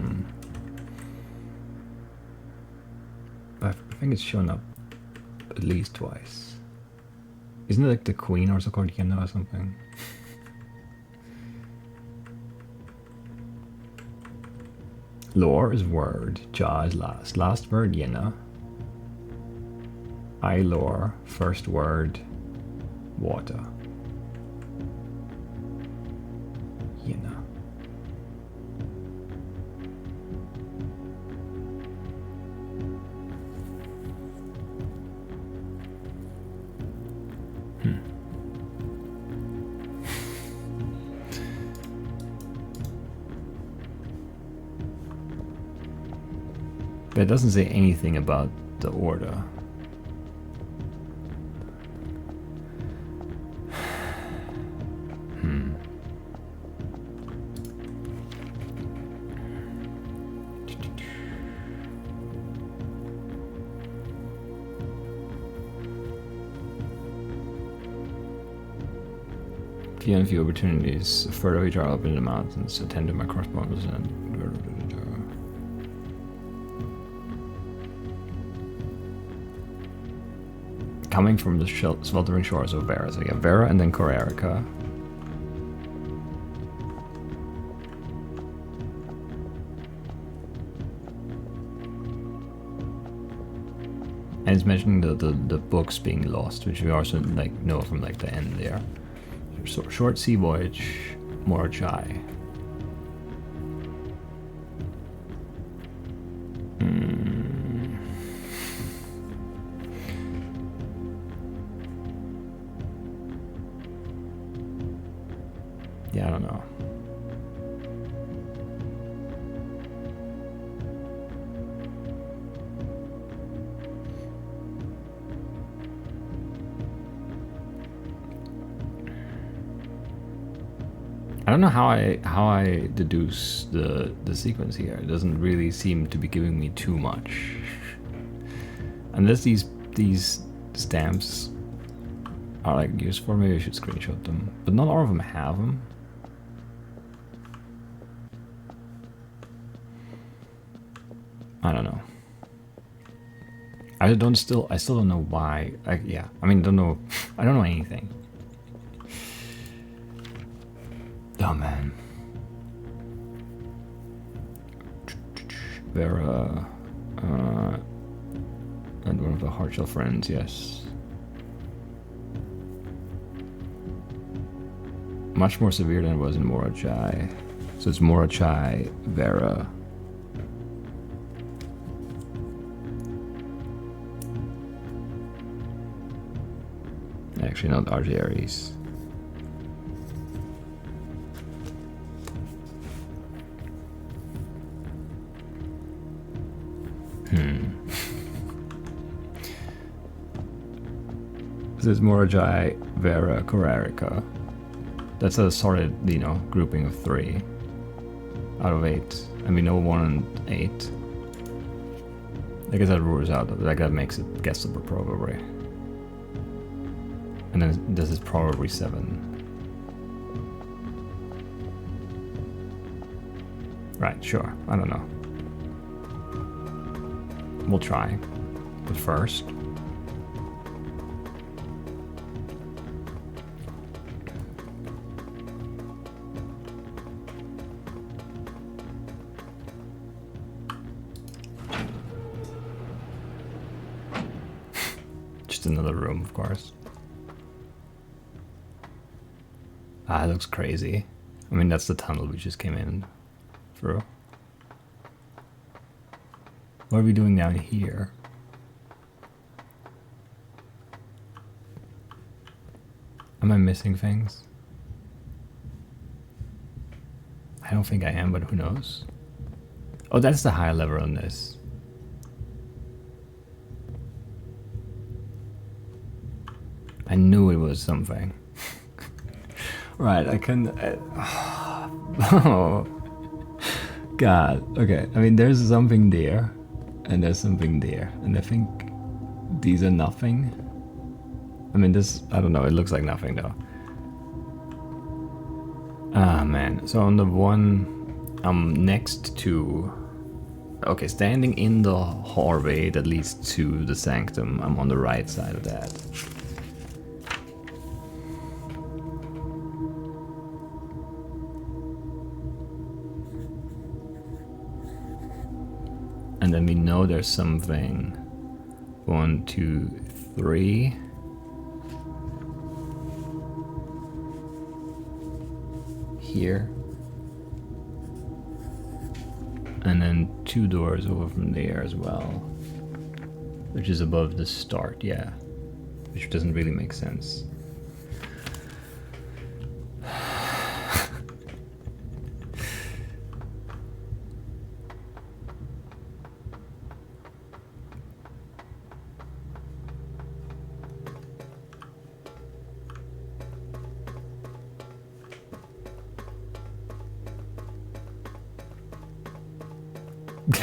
think it's shown up at least twice. Isn't it like the queen also called Yenna or something? Lore is word, Ja is last. Last word, Yenna. I lore, first word, water. Yenna. But it doesn't say anything about the order. Few and few opportunities. Further we draw up in the mountains, attend to my correspondence and coming from the sweltering shores of Vera. So yeah, Vera and then Korarica. And it's mentioning the books being lost, which we also like know from like the end there. So, short sea voyage, Morochai. Yeah, I don't know. I don't know how I deduce the sequence here. It doesn't really seem to be giving me too much. Unless these stamps are like useful, maybe I should screenshot them. But not all of them have them. I don't know. I still don't know why. Yeah, I mean, don't know. I don't know anything. Oh man. Vera, and one of the Hardshell friends, yes. Much more severe than it was in Morachai. So it's Morachai, Vera. Actually, not Argiaries. This is Morajai, Vera, Korarica. That's a solid, you know, grouping of 3 out of 8. And we know 1 and 8. I guess that rules out, like that makes it guessable probably. And then this is probably 7. Right, sure, I don't know. We'll try. But first... just another room, of course. Ah, it looks crazy. I mean, that's the tunnel we just came in through. What are we doing down here? Am I missing things? I don't think I am, but who knows? Oh, that's the higher level on this. I knew it was something. Right, I can... oh. God, okay. I mean, there's something there. And there's something there. And I think these are nothing. I mean, this... I don't know, it looks like nothing, though. Ah, man. So on the one... I'm next to... Okay, standing in the hallway that leads to the sanctum. I'm on the right side of that. And then we know there's something. 1, 2, 3. Here. And then 2 doors over from there as well. Which is above the start, yeah. Which doesn't really make sense.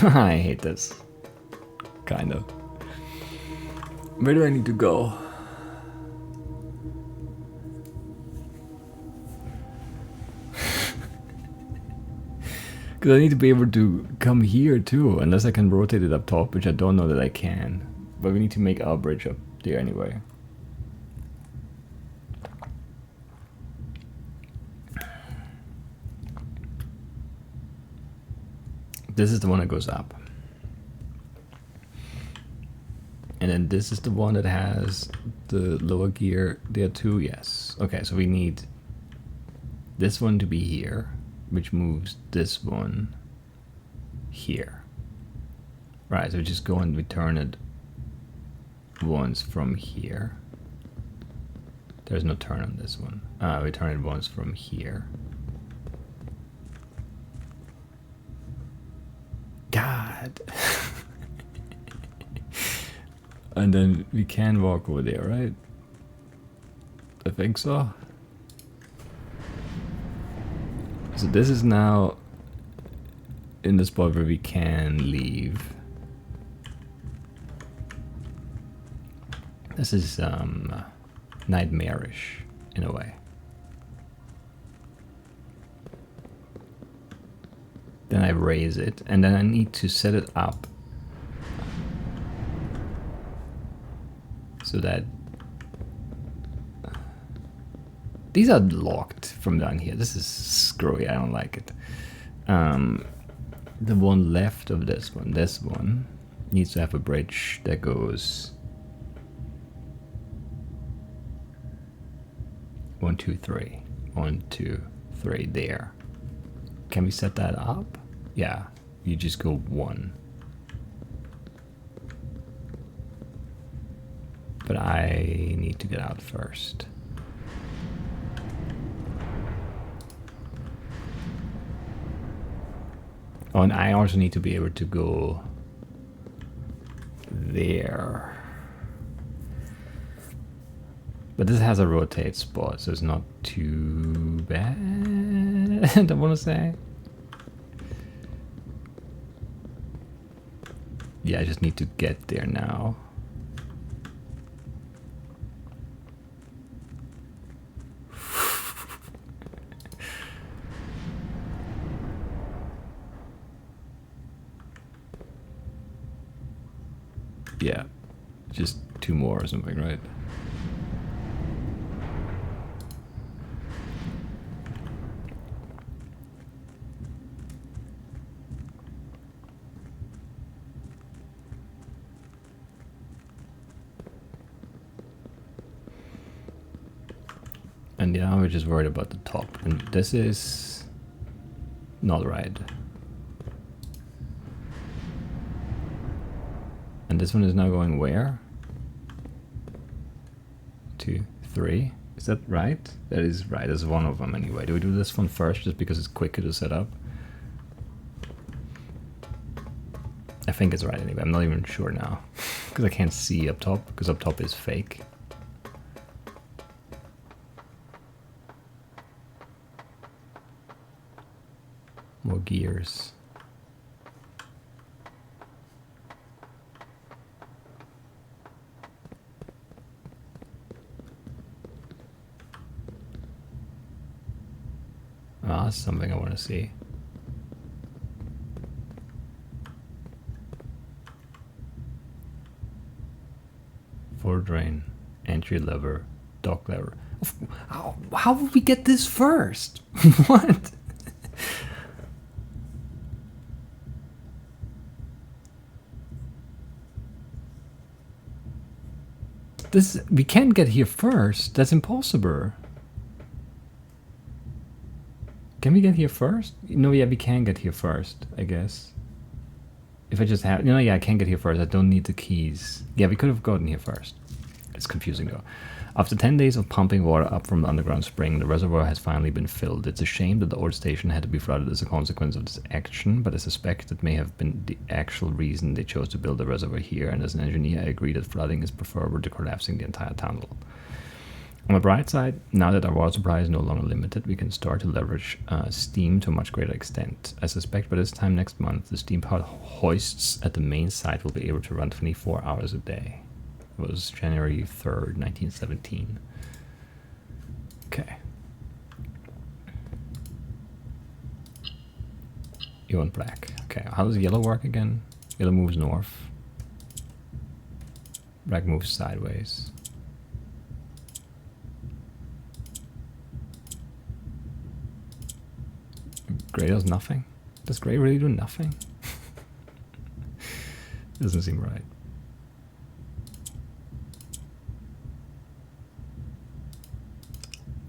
I hate this. Kind of. Where do I need to go? Because I need to be able to come here too, unless I can rotate it up top, which I don't know that I can. But we need to make our bridge up there anyway. This is the one that goes up. And then this is the one that has the lower gear there too, yes. Okay, so we need this one to be here, which moves this one here. Right, so we just go and return it once from here. There's no turn on this one. Return it once from here. God. And then we can walk over there, right? I think so. So this is now in the spot where we can leave. This is nightmarish in a way. Then I raise it, and then I need to set it up so that these are locked from down here. This is screwy, I don't like it. The one left of this one needs to have a bridge that goes 1, 2, 3. 1, 2, 3 there. Can we set that up? Yeah, you just go 1. But I need to get out first. Oh, and I also need to be able to go there. But this has a rotate spot, so it's not too bad, I want to say. Yeah, I just need to get there now. Yeah, just 2 more or something, right? And now we're just worried about the top, and this is not right. And this one is now going where? 2, 3. Is that right? That is right. That's one of them anyway. Do we do this one first just because it's quicker to set up? I think it's right anyway. I'm not even sure now because I can't see up top because up top is fake. More gears. Ah, that's something I want to see. Floor drain, entry lever, dock lever. How would we get this first? What? This, we can't get here first. That's impossible. Can we get here first? No, yeah, we can get here first, I guess. If I just have, yeah, I can't get here first. I don't need the keys. Yeah, we could have gotten here first. It's confusing though. After 10 days of pumping water up from the underground spring, the reservoir has finally been filled. It's a shame that the old station had to be flooded as a consequence of this action, but I suspect it may have been the actual reason they chose to build the reservoir here, and as an engineer I agree that flooding is preferable to collapsing the entire tunnel. On the bright side, now that our water supply is no longer limited, we can start to leverage steam to a much greater extent. I suspect by this time next month, the steam-powered hoists at the main site will be able to run 24 hours a day. It was January 3rd, 1917. Okay. You want black. Okay, how does yellow work again? Yellow moves north. Black moves sideways. Gray does nothing? Does gray really do nothing? Doesn't seem right.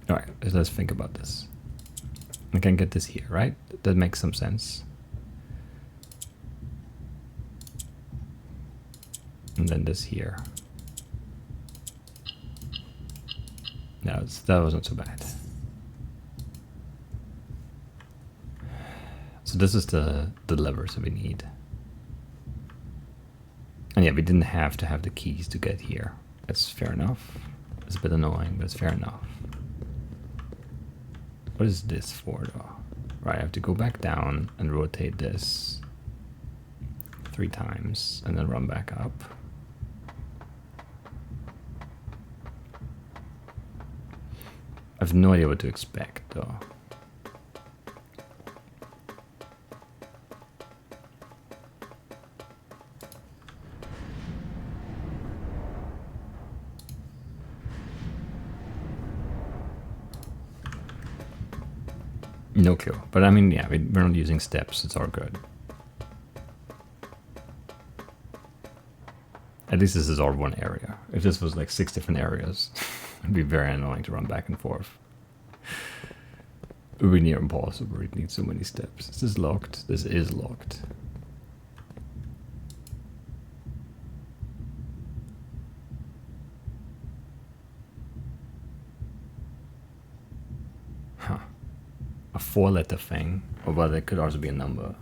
Alright, let's think about this. I can get this here, right? That makes some sense. And then this here. No, that wasn't so bad. So this is the levers that we need. And yeah, we didn't have to have the keys to get here. That's fair enough. It's a bit annoying, but it's fair enough. What is this for though? Right, I have to go back down and rotate this 3 times and then run back up. I have no idea what to expect though. No clue, but I mean, yeah, we're not using steps, it's all good. At least this is all one area. If this was like 6 different areas, it'd be very annoying to run back and forth. It would be near impossible, it needs so many steps. This is locked, this is locked. Huh. A 4-letter thing, or well, there could also be a number.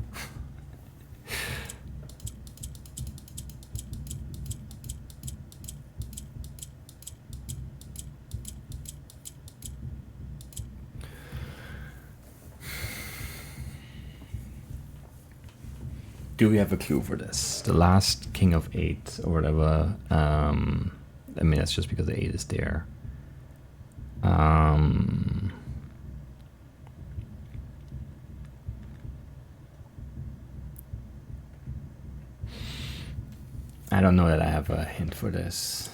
Do we have a clue for this? The last king of 8 or whatever. I mean, that's just because the 8 is there. I don't know that I have a hint for this.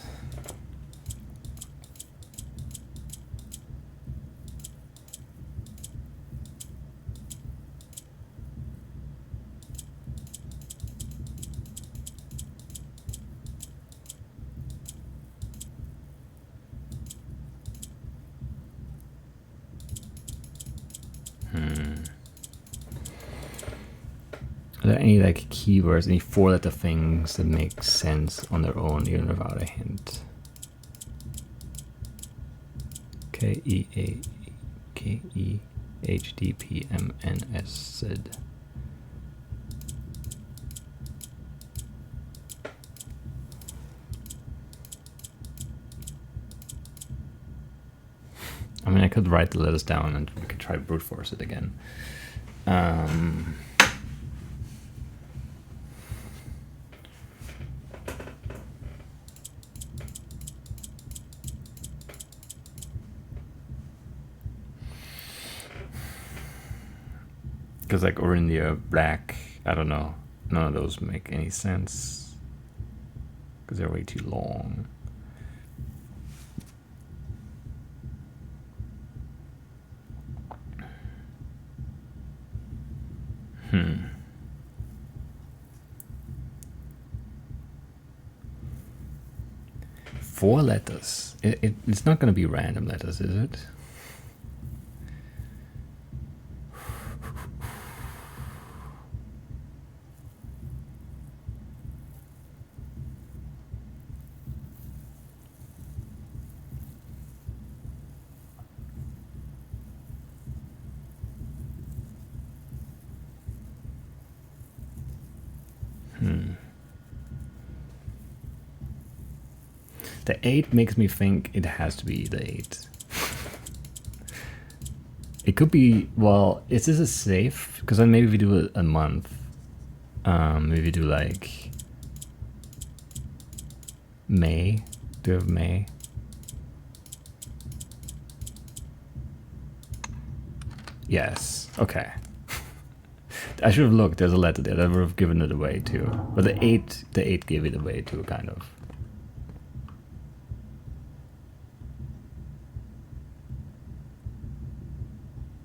Are there any like keywords, any 4-letter things that make sense on their own, even without a hint? KEHDPMNS. I mean, I could write the letters down and we could try to brute force it again. Because like Orindia, black, I don't know. None of those make any sense. Because they're way too long. Four letters. It's not going to be random letters, is it? The 8 makes me think it has to be the 8. It could be, well, is this a safe? Because then maybe we do a month. Maybe we do like May. Do you have May? Yes. Okay. I should have looked. There's a letter there. That would have given it away too. But the 8 gave it away too, kind of.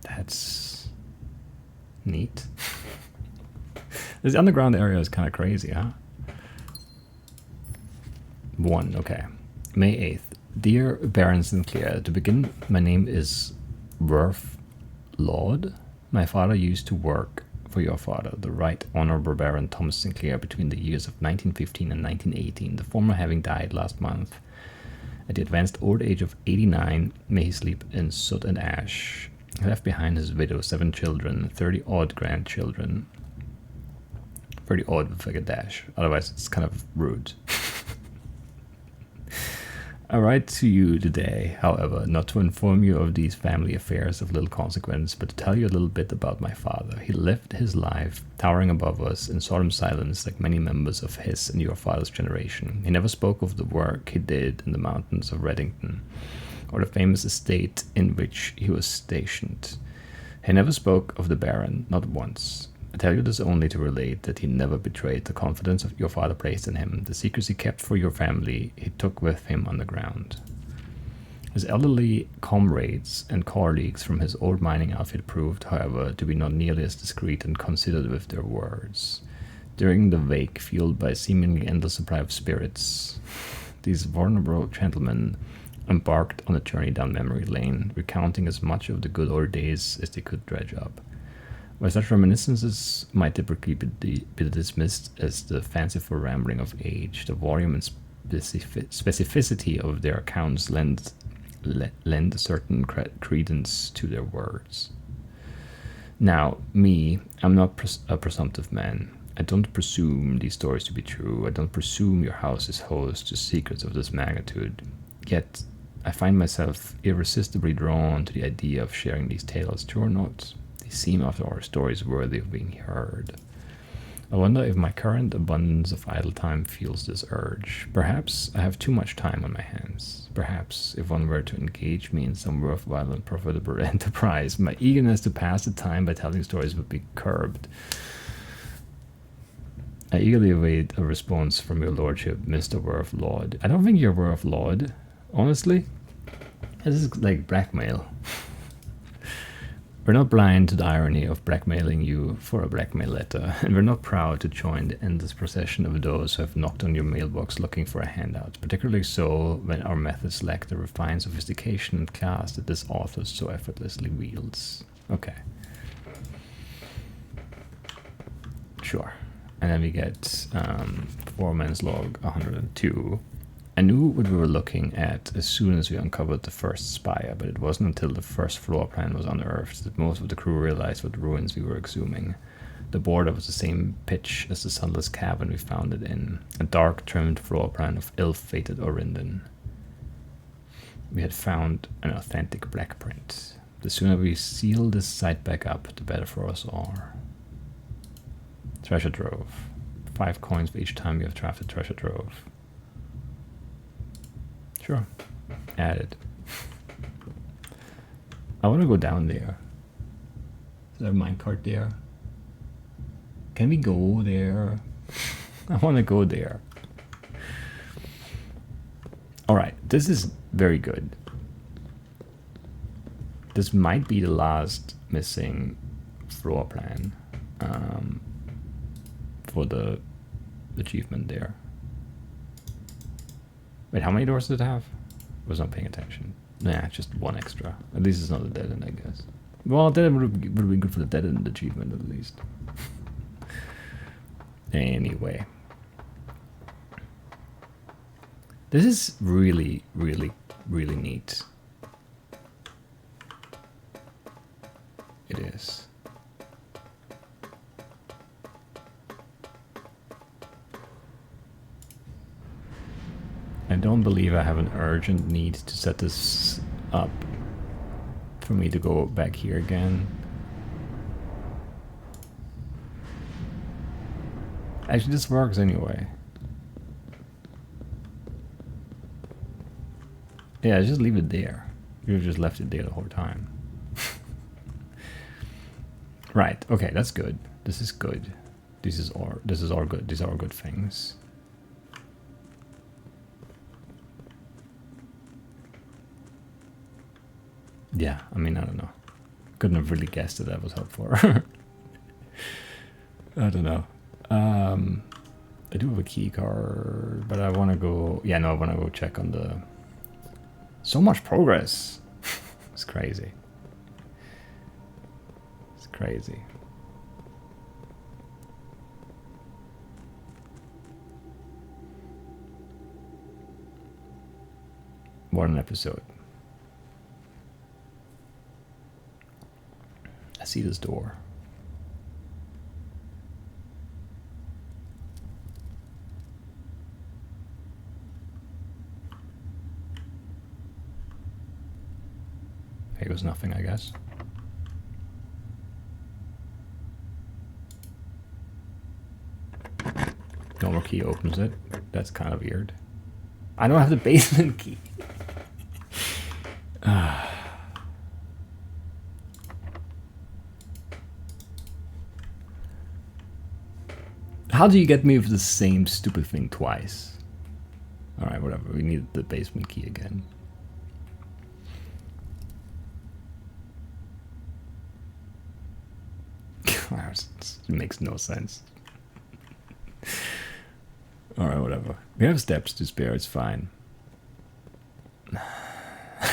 That's neat. This underground area is kind of crazy, huh? 1, okay. May 8th. Dear Baron Sinclair, to begin, my name is Worth Lord. My father used to work for your father, the Right Honorable Baron Thomas Sinclair, between the years of 1915 and 1918, the former having died last month. At the advanced old age of 89, may he sleep in soot and ash. He left behind his widow, 7 children, 30 odd grandchildren. 30 odd with like a dash, otherwise it's kind of rude. I write to you today, however, not to inform you of these family affairs of little consequence, but to tell you a little bit about my father. He lived his life towering above us in solemn silence, like many members of his and your father's generation. He never spoke of the work he did in the mountains of Reddington, or the famous estate in which he was stationed. He never spoke of the Baron, not once. I tell you this only to relate that he never betrayed the confidence your father placed in him. The secrets he kept for your family he took with him underground. His elderly comrades and colleagues from his old mining outfit proved, however, to be not nearly as discreet and considered with their words. During the wake, fueled by a seemingly endless supply of spirits, these vulnerable gentlemen embarked on a journey down memory lane, recounting as much of the good old days as they could dredge up. While such reminiscences might typically be dismissed as the fanciful rambling of age, the volume and specificity of their accounts lend a certain credence to their words. Now, I'm not a presumptive man. I don't presume these stories to be true. I don't presume your house is host to secrets of this magnitude. Yet, I find myself irresistibly drawn to the idea of sharing these tales, true or not. Seem, after all, stories worthy of being heard. I wonder if my current abundance of idle time fuels this urge. Perhaps I have too much time on my hands. Perhaps if one were to engage me in some worthwhile and profitable enterprise, my eagerness to pass the time by telling stories would be curbed. I eagerly await a response from your lordship, Mr. Worth Lord. I don't think you're Worth Lord, honestly. This is like blackmail. We're not blind to the irony of blackmailing you for a blackmail letter, and we're not proud to join the endless procession of those who have knocked on your mailbox looking for a handout, particularly so when our methods lack the refined sophistication and class that this author so effortlessly wields. Okay. Sure. And then we get Foreman's Log 102. I knew what we were looking at as soon as we uncovered the first spire, but it wasn't until the first floor plan was unearthed that most of the crew realized what ruins we were exhuming. The border was the same pitch as the sunless cavern we found it in, a dark trimmed floor plan of ill-fated Orindon. We had found an authentic black print. The sooner we seal this site back up, the better for us all. Treasure Trove. 5 coins for each time you have drafted Treasure Trove. Sure. Added. I want to go down there. Is there a minecart there? Can we go there? I want to go there. Alright, this is very good. This might be the last missing floor plan for the achievement there. Wait, how many doors does it have? I was not paying attention. Nah, just one extra. At least it's not a dead end, I guess. Well, dead end would be good for the dead end achievement, at least. Anyway. This is really, really, really neat. It is. I don't believe I have an urgent need to set this up for me to go back here again. Actually, this works anyway. Yeah, just leave it there. You've just left it there the whole time. Right, okay, that's good. This is good. This is all good. These are all good things. Yeah, I mean, I don't know. Couldn't have really guessed that was helpful. I don't know. I do have a key card, but I want to go... Yeah, no, I want to go check on the... So much progress. It's crazy. It's crazy. What an episode. I see this door. triggers nothing, I guess. Normal key opens it. That's kind of weird. I don't have the basement key. How do you get me with the same stupid thing twice? Alright, whatever. We need the basement key again. It makes no sense. Alright, whatever. We have steps to spare, it's fine.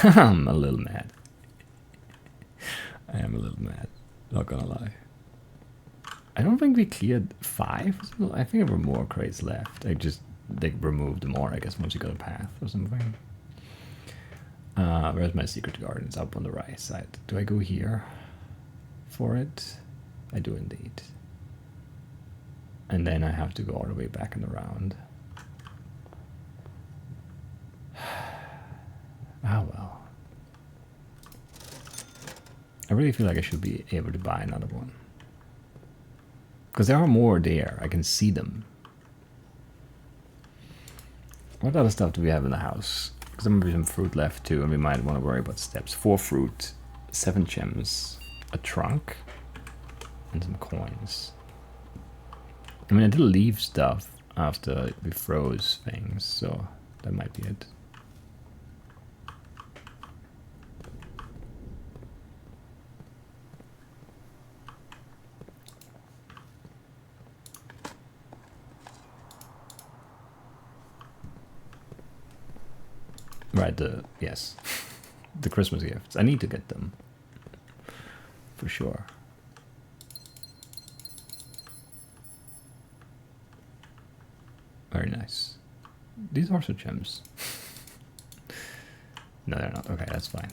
I'm a little mad. I am a little mad. Not gonna lie. I don't think we cleared 5. I think there were more crates left. They removed more, I guess, once you got a path or something. Where's my secret garden? It's up on the right side. Do I go here for it? I do indeed. And then I have to go all the way back and around. Ah, well. I really feel like I should be able to buy another one. Because there are more there. I can see them. What other stuff do we have in the house? Because there might be some fruit left too, and we might want to worry about steps. 4 fruit, 7 gems, a trunk, and some coins. I mean, I did leave stuff after we froze things, so that might be it. Right, yes. The Christmas gifts. I need to get them. For sure. Very nice. These are also gems. No, they're not. Okay, that's fine.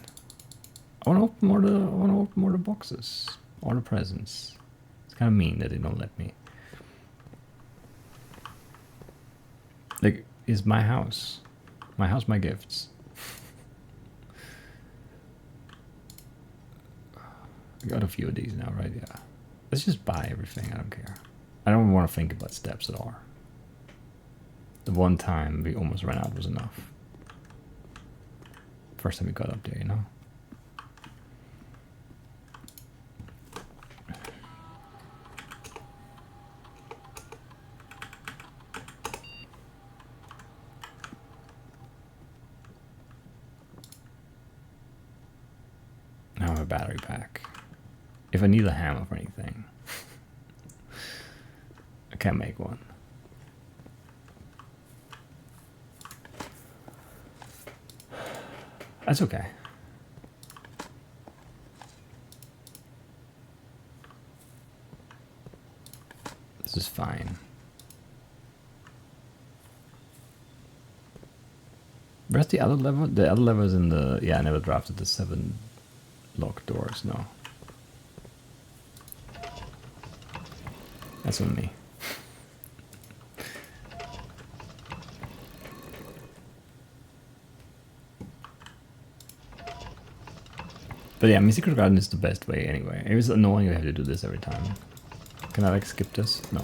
I want to open more the boxes. All the presents. It's kind of mean that they don't let me. Like, it's my house. My house, my gifts. I got a few of these now, right? Yeah. Let's just buy everything. I don't care. I don't want to think about steps at all. The one time we almost ran out was enough. First time we got up there, you know? Now I have a battery pack. If I need a hammer for anything, I can't make one. That's okay. This is fine. Where's the other lever? The other lever is in the... Yeah, I never drafted the 7 locked doors, no. That's on me. But yeah, my secret garden is the best way anyway. It was annoying you have to do this every time. Can I like skip this? No.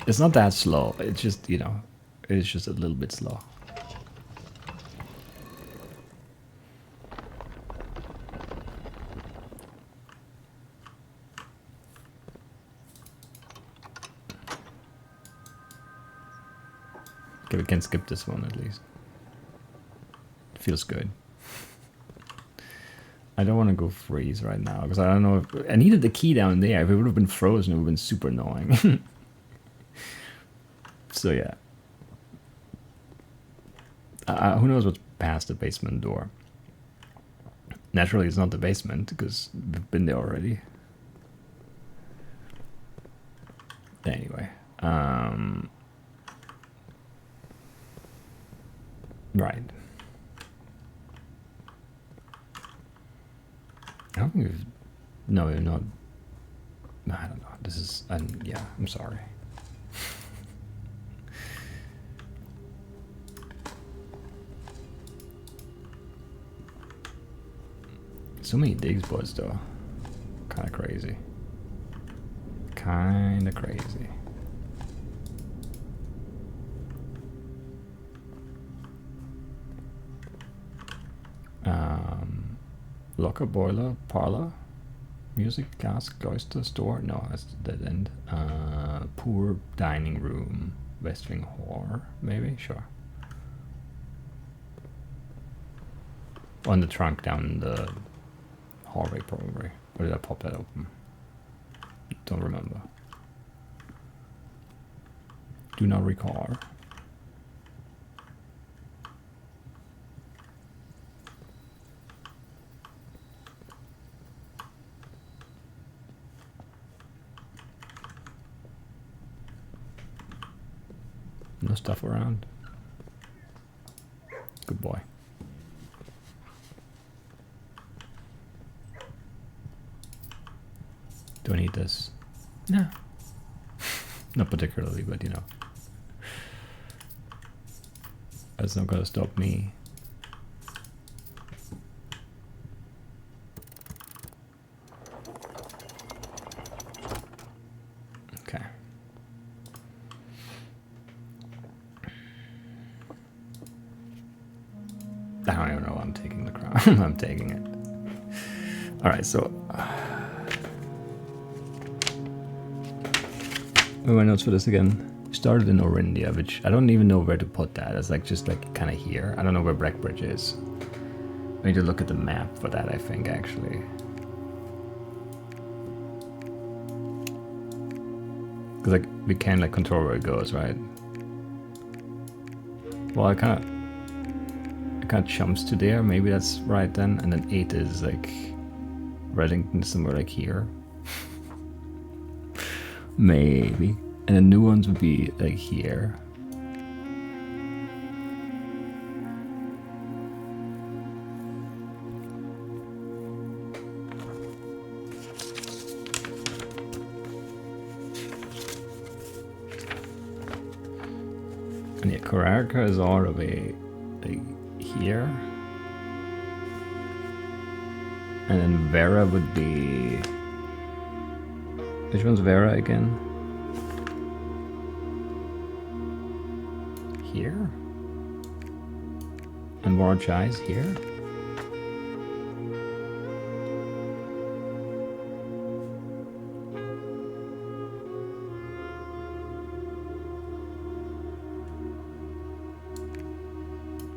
It's not that slow. It's just, you know, it's just a little bit slow. Okay, we can skip this one at least. Feels good. I don't want to go freeze right now because I don't know if I needed the key down there. If it would have been frozen, it would have been super annoying. So yeah. Who knows what's past the basement door? Naturally, it's not the basement because we've been there already. Anyway, right. I don't think we've... No, we're not... I don't know. This is... yeah, I'm sorry. So many digs boards though. Kinda crazy. Kinda crazy. Locker, boiler, parlor, music, gas, cloister, store. No, that's the dead end. Poor dining room, west wing whore, maybe? Sure. On the trunk down the hallway, probably. Or did I pop that open? Don't remember. Do not recall. No stuff around. Good boy. Do I need this? No. Not particularly, but you know. That's not gonna stop me. Okay. I don't even know why I'm taking the crown. I'm taking it. Alright, so where are my notes for this again? Started in Orindia, which I don't even know where to put that. It's like just like kind of here. I don't know where Breckbridge is. I need to look at the map for that, I think, actually. Because like we can like control where it goes, right? Well, it kind of jumps to there. Maybe that's right then. And then 8 is like Reddington, somewhere like here. Maybe. And the new ones would be like here. And yeah, Karaka is all the way like here. And then Vera would be... Which one's Vera again? Here? And Warajai is here?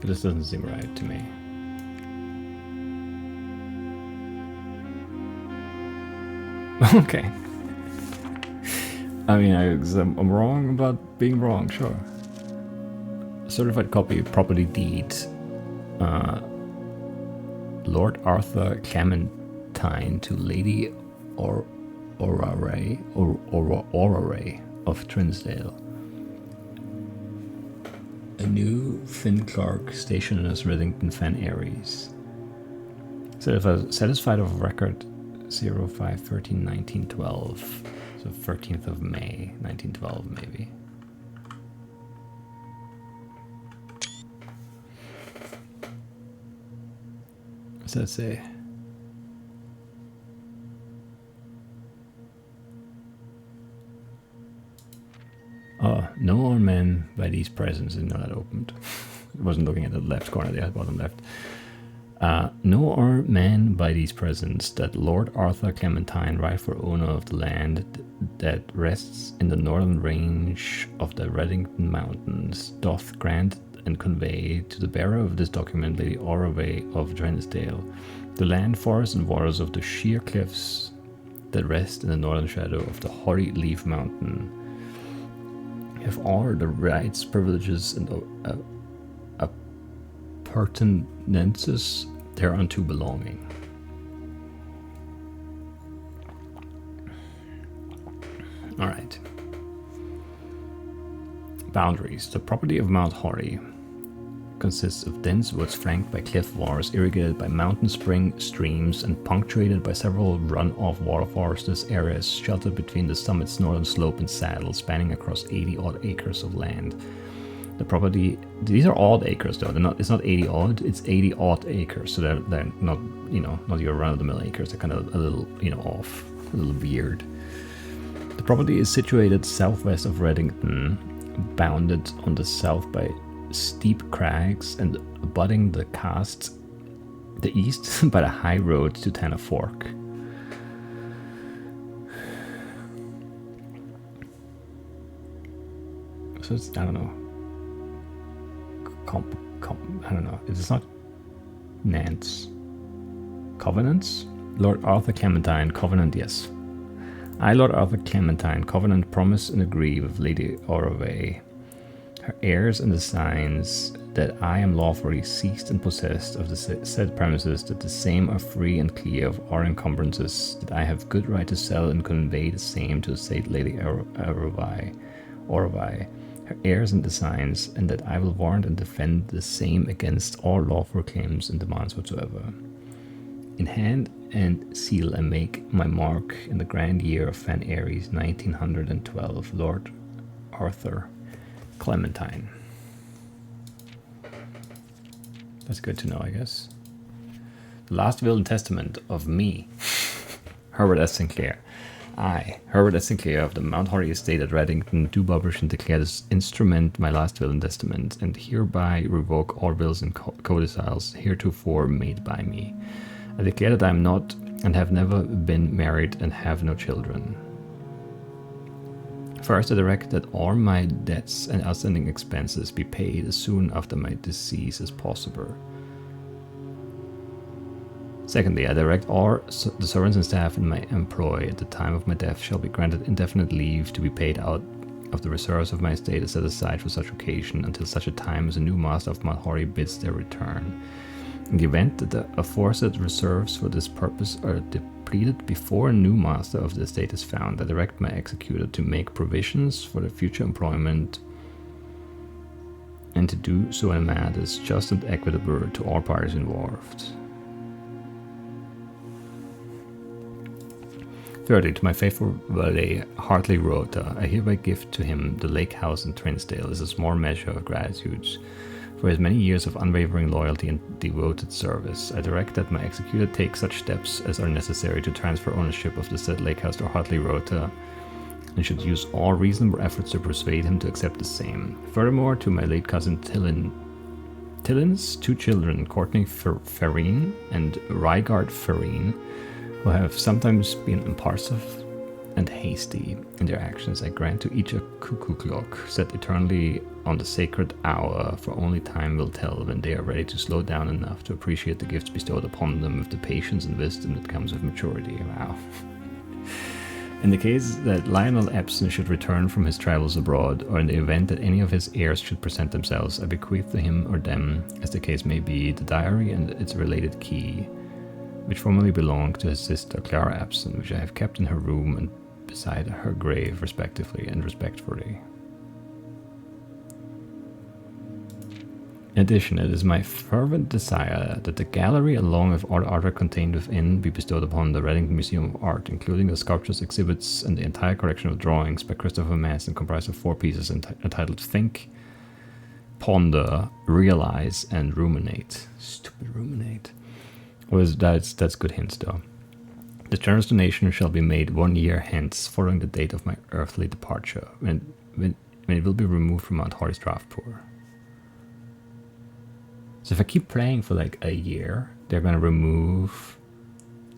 This doesn't seem right to me. Okay. I mean, I'm wrong about being wrong, sure. Certified copy, property deed. Lord Arthur Clementine to Lady Orreray of Trinsdale. A new Finn Clark station as Reddington Fen Aries. Satisfied of record 05/13/1912. So 13th of May, 1912 maybe. What's that say? Oh, no more men by these presents. Didn't know that opened. I wasn't looking at the left corner there, bottom left. No are men by these presents that Lord Arthur Clementine, rightful owner of the land that rests in the northern range of the Reddington Mountains, doth grant and convey to the bearer of this document, Lady Orreray of Drensdale, the land, forests, and waters of the sheer cliffs that rest in the northern shadow of the hoary Leaf Mountain, have all the rights, privileges, and appurtenances thereunto belonging. All right. Boundaries. The property of Mount Hoary consists of dense woods flanked by cliff walls, irrigated by mountain spring streams, and punctuated by several run-off waterfalls. This area is sheltered between the summit's northern slope and saddle, spanning across 80-odd acres of land. The property, these are odd acres though. They're not. It's not 80 odd. It's 80 odd acres. So they're not, you know, not your run-of-the-mill acres. They're kind of a little, you know, off, a little weird. The property is situated southwest of Reddington, bounded on the south by steep crags and abutting the east by the high road to Tanner Fork. So it's, I don't know. I don't know. It's not Nance. Covenants? Lord Arthur Clementine, Covenant, yes. I, Lord Arthur Clementine, Covenant, promise and agree with Lady Orway, her heirs and the signs, that I am lawfully seized and possessed of the said premises, that the same are free and clear of all encumbrances, that I have good right to sell and convey the same to the said Lady Orway, her heirs and designs, and that I will warrant and defend the same against all lawful claims and demands whatsoever. In hand and seal I make my mark in the grand year of Fan Aries 1912, Lord Arthur Clementine. That's good to know, I guess. The last will and testament of me, Herbert S. Sinclair. I, Herbert S. Sinclair of the Mount Horry Estate at Reddington, do publish and declare this instrument my last will and testament, and hereby revoke all wills and codicils heretofore made by me. I declare that I am not and have never been married and have no children. First, I direct that all my debts and outstanding expenses be paid as soon after my decease as possible. Secondly, I direct all the servants and staff in my employ at the time of my death shall be granted indefinite leave to be paid out of the reserves of my estate as set aside for such occasion until such a time as a new master of Mount Horry bids their return. In the event that the aforesaid reserves for this purpose are depleted before a new master of the estate is found, I direct my executor to make provisions for the future employment and to do so in a manner that is just and equitable to all parties involved. Thirdly, to my faithful valet, Hartley Rota, I hereby give to him the lake house in Trinsdale as a small measure of gratitude for his many years of unwavering loyalty and devoted service. I direct that my executor take such steps as are necessary to transfer ownership of the said lake house to Hartley Rota, and should use all reasonable efforts to persuade him to accept the same. Furthermore, to my late cousin Tillin's 2 children, Courtney Ferrine and Rygard Ferrine, who have sometimes been impulsive and hasty in their actions, I grant to each a cuckoo clock set eternally on the sacred hour, for only time will tell when they are ready to slow down enough to appreciate the gifts bestowed upon them with the patience and wisdom that comes with maturity. Wow. In the case that Lionel Epson should return from his travels abroad, or in the event that any of his heirs should present themselves, I bequeath to him or them, as the case may be, the diary and its related key, which formerly belonged to his sister Clara Epson, which I have kept in her room and beside her grave, respectively and respectfully. In addition, it is my fervent desire that the gallery, along with all art contained within, be bestowed upon the Reddington Museum of Art, including the sculptures, exhibits, and the entire collection of drawings by Christopher Masson, comprised of 4 pieces entitled Think, Ponder, Realize, and Ruminate. Stupid ruminate. That's good hints, though. The generous donation shall be made 1 year hence, following the date of my earthly departure, when it will be removed from Mount Horry Strathpore. So if I keep playing for like a year, they're going to remove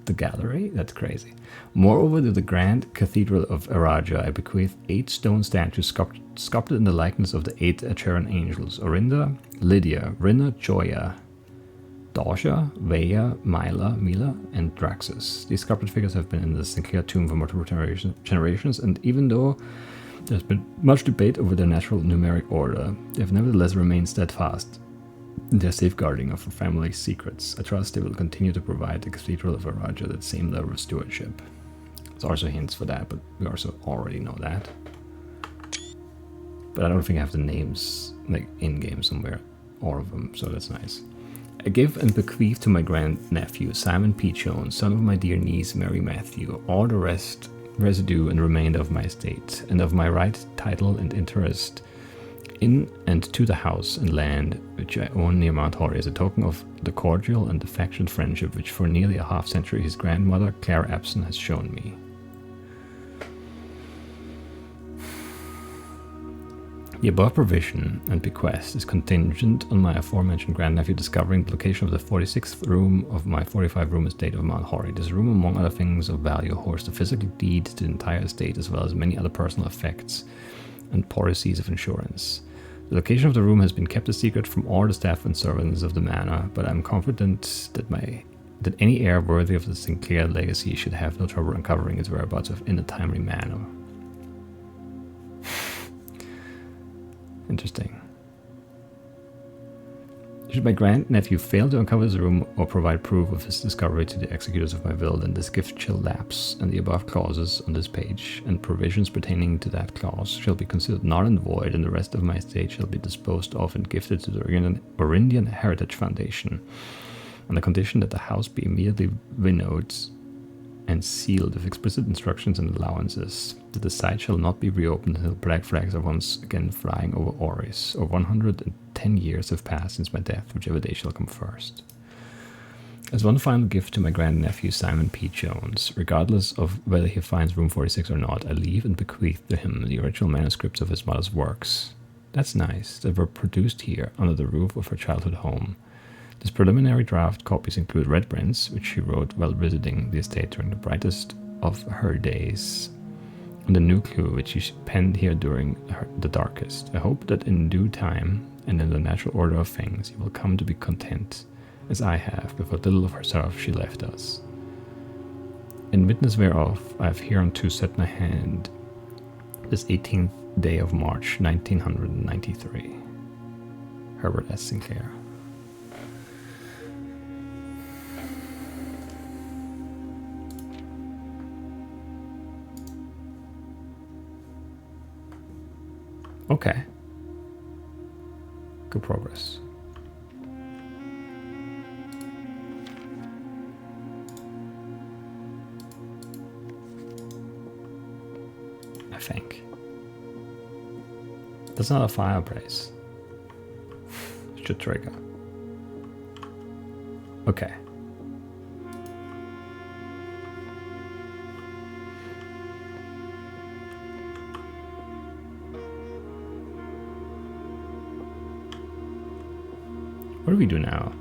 the gallery? That's crazy. Moreover, to the Grand Cathedral of Araja, I bequeath 8 stone statues sculpted in the likeness of the 8 Acheron angels: Orinda, Lydia, Rinna, Joya, Dosha, Vaya, Mila, and Draxus. These sculpted figures have been in the Sinclair tomb for multiple generations, and even though there's been much debate over their natural numeric order, they have nevertheless remained steadfast in their safeguarding of the family's secrets. I trust they will continue to provide the Cathedral of Araja that same level of stewardship. There's also hints for that, but we also already know that. But I don't think I have the names like in-game somewhere, all of them, so that's nice. I give and bequeath to my grandnephew, Simon P. Jones, son of my dear niece, Mary Matthew, all the residue and remainder of my estate, and of my right, title, and interest In and to the house and land which I own near Mount Horry as a token of the cordial and affectionate friendship which for nearly a half-century his grandmother, Claire Epson, has shown me. The above provision and bequest is contingent on my aforementioned grandnephew discovering the location of the 46th room of my 45-room estate of Mount Horry. This room, among other things of value, holds the physical deed to the entire estate as well as many other personal effects and policies of insurance. The location of the room has been kept a secret from all the staff and servants of the manor, but I am confident that any heir worthy of the Sinclair legacy should have no trouble uncovering its whereabouts in a timely manner. Interesting. Should my grandnephew fail to uncover his room or provide proof of his discovery to the executors of my will, then this gift shall lapse, and the above clauses on this page and provisions pertaining to that clause shall be considered null and void, and the rest of my estate shall be disposed of and gifted to the Orindian Heritage Foundation, on the condition that the house be immediately winnowed and sealed with explicit instructions and allowances, that the site shall not be reopened until black flags are once again flying over Oris, or 110 years have passed since my death, whichever day shall come first. As one final gift to my grandnephew Simon P. Jones, regardless of whether he finds room 46 or not, I leave and bequeath to him the original manuscripts of his mother's works. That's nice, that were produced here under the roof of her childhood home. These preliminary draft copies include red prints, which she wrote while visiting the estate during the brightest of her days, and a new clue which she penned here during the darkest. I hope that in due time, and in the natural order of things, you will come to be content, as I have, with what little of herself she left us. In witness whereof, I have hereunto set my hand this 18th day of March, 1993. Herbert S. Sinclair. Okay. Good progress. I think. That's not a fireplace. Should trigger. Okay. What do we do now?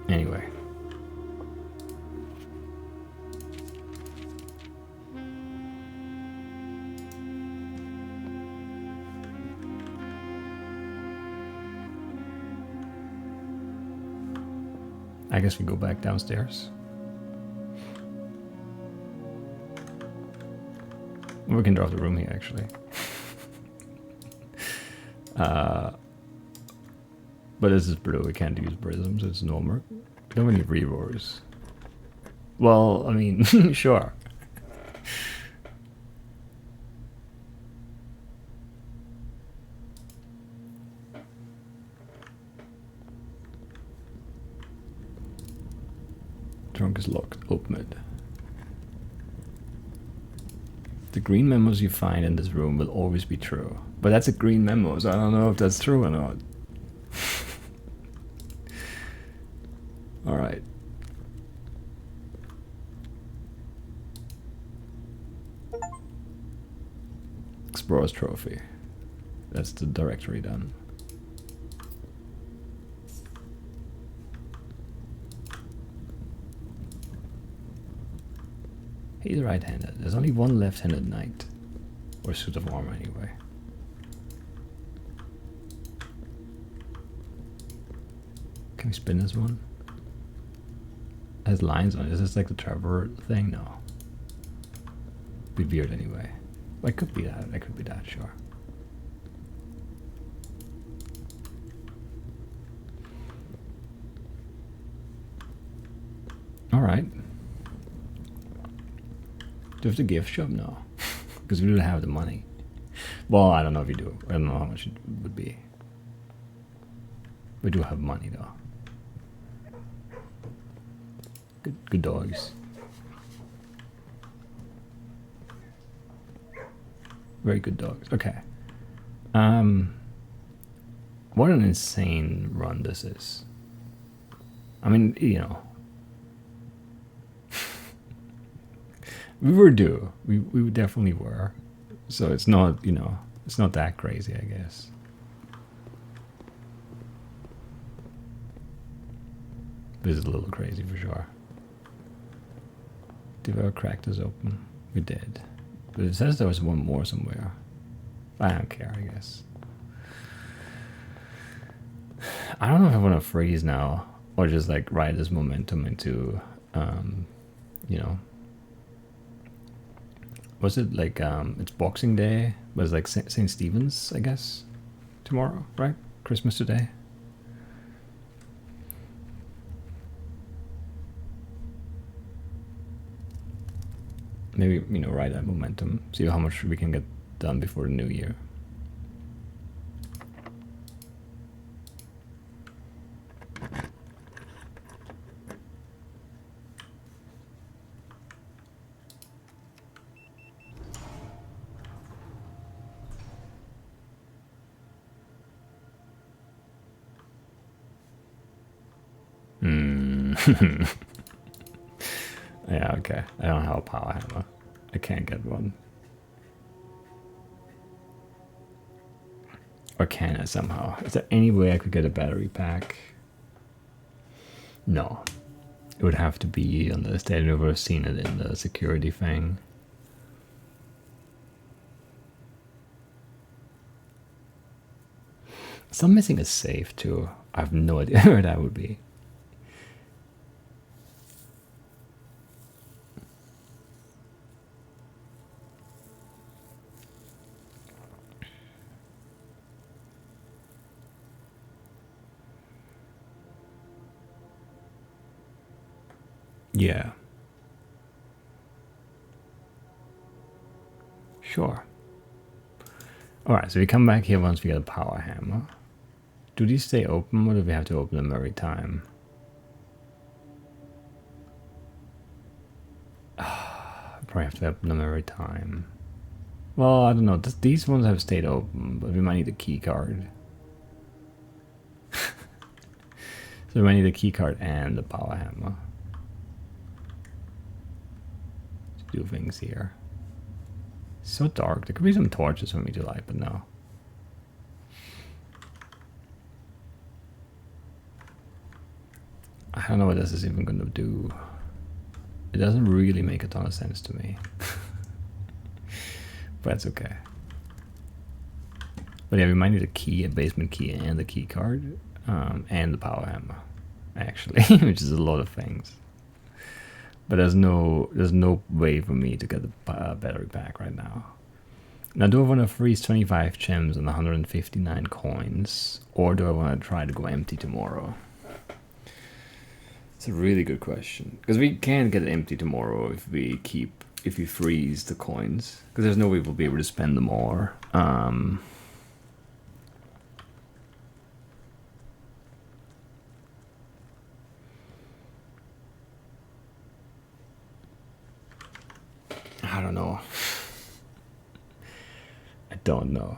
Anyway. I guess we go back downstairs. We can draw the room here, actually. But this is blue. We can't use prisms. It's normal. We don't have any reroars. Well, I mean, sure. Trunk is locked. Open it. The green memos you find in this room will always be true. But that's a green memo, so I don't know if that's true or not. Alright. Explorer's Trophy. That's the directory done. He's right-handed. There's only one left-handed knight. Or suit of armor, anyway. Can we spin this one? It has lines on it. Is this like the Trevor thing? No. Be weird anyway. Well, it could be that. It could be that, sure. Alright. Do we have the gift shop? No. Because we don't have the money. Well, I don't know if you do. I don't know how much it would be. We do have money, though. Good dogs. Very good dogs. Okay. What an insane run this is. I mean, you know, we were due. We definitely were. So it's not, you know, it's not that crazy, I guess. This is a little crazy for sure. Did we ever crack this open? We did. But it says there was one more somewhere. I don't care, I guess. I don't know if I want to freeze now or just like ride this momentum into, you know, was it like, it's Boxing Day, but it's like St. Stephen's, I guess, tomorrow, right? Christmas today. Maybe, you know, ride that momentum, see how much we can get done before the new year. Yeah, okay. I don't have a power hammer. I can't get one. Or can I somehow? Is there any way I could get a battery pack? No. It would have to be on the state. I've never seen it in the security thing. So I'm missing a safe too. I have no idea where that would be. Yeah. Sure. Alright, so we come back here once we get a power hammer. Do these stay open or do we have to open them every time? I probably have to open them every time. Well, I don't know. These ones have stayed open, but we might need a key card. So we might need a key card and the power hammer to do things here. It's so dark. There could be some torches for me to light, but no. I don't know what this is even going to do. It doesn't really make a ton of sense to me. But that's okay. But yeah, we might need a key, a basement key, and a key card, and the power hammer, actually, which is a lot of things. But there's no way for me to get the battery pack right now. Now, do I want to freeze 25 gems and 159 coins, or do I want to try to go empty tomorrow? It's a really good question, because we can't get empty tomorrow if we freeze the coins, because there's no way we'll be able to spend them all. I don't know. I don't know.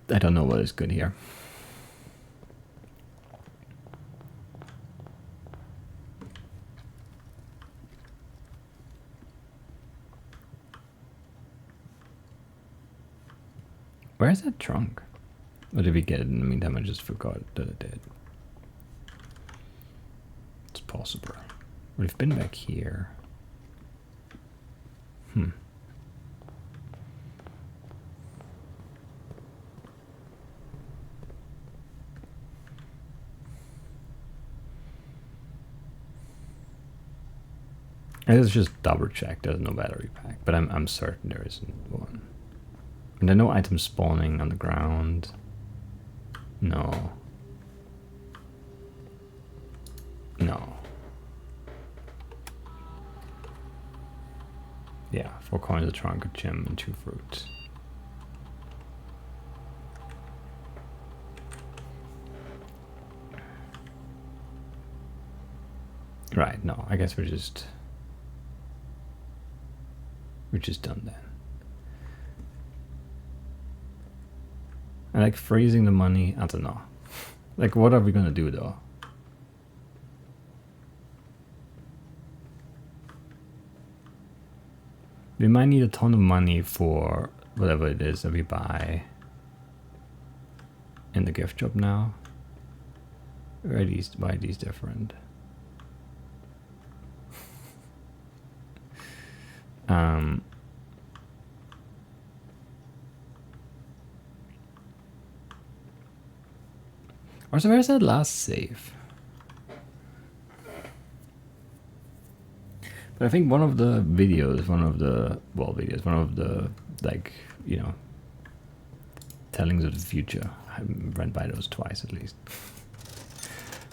I don't know what is good here. Where's that trunk? Or did we get it in the meantime? I just forgot that I did. It's possible. We've been back here. Let's just double check. There's no battery pack, but I'm certain there isn't one. And there are no items spawning on the ground. No. No. Yeah, 4 coins, a trunk, a gem, and 2 fruits. Right, no, I guess we're just done then. And like freezing the money, I don't know. Like, what are we gonna do though? We might need a ton of money for whatever it is that we buy in the gift shop now. Why are these different? Or so where's that last save? But I think one of the videos, one of the like, you know, tellings of the future, I ran by those twice at least,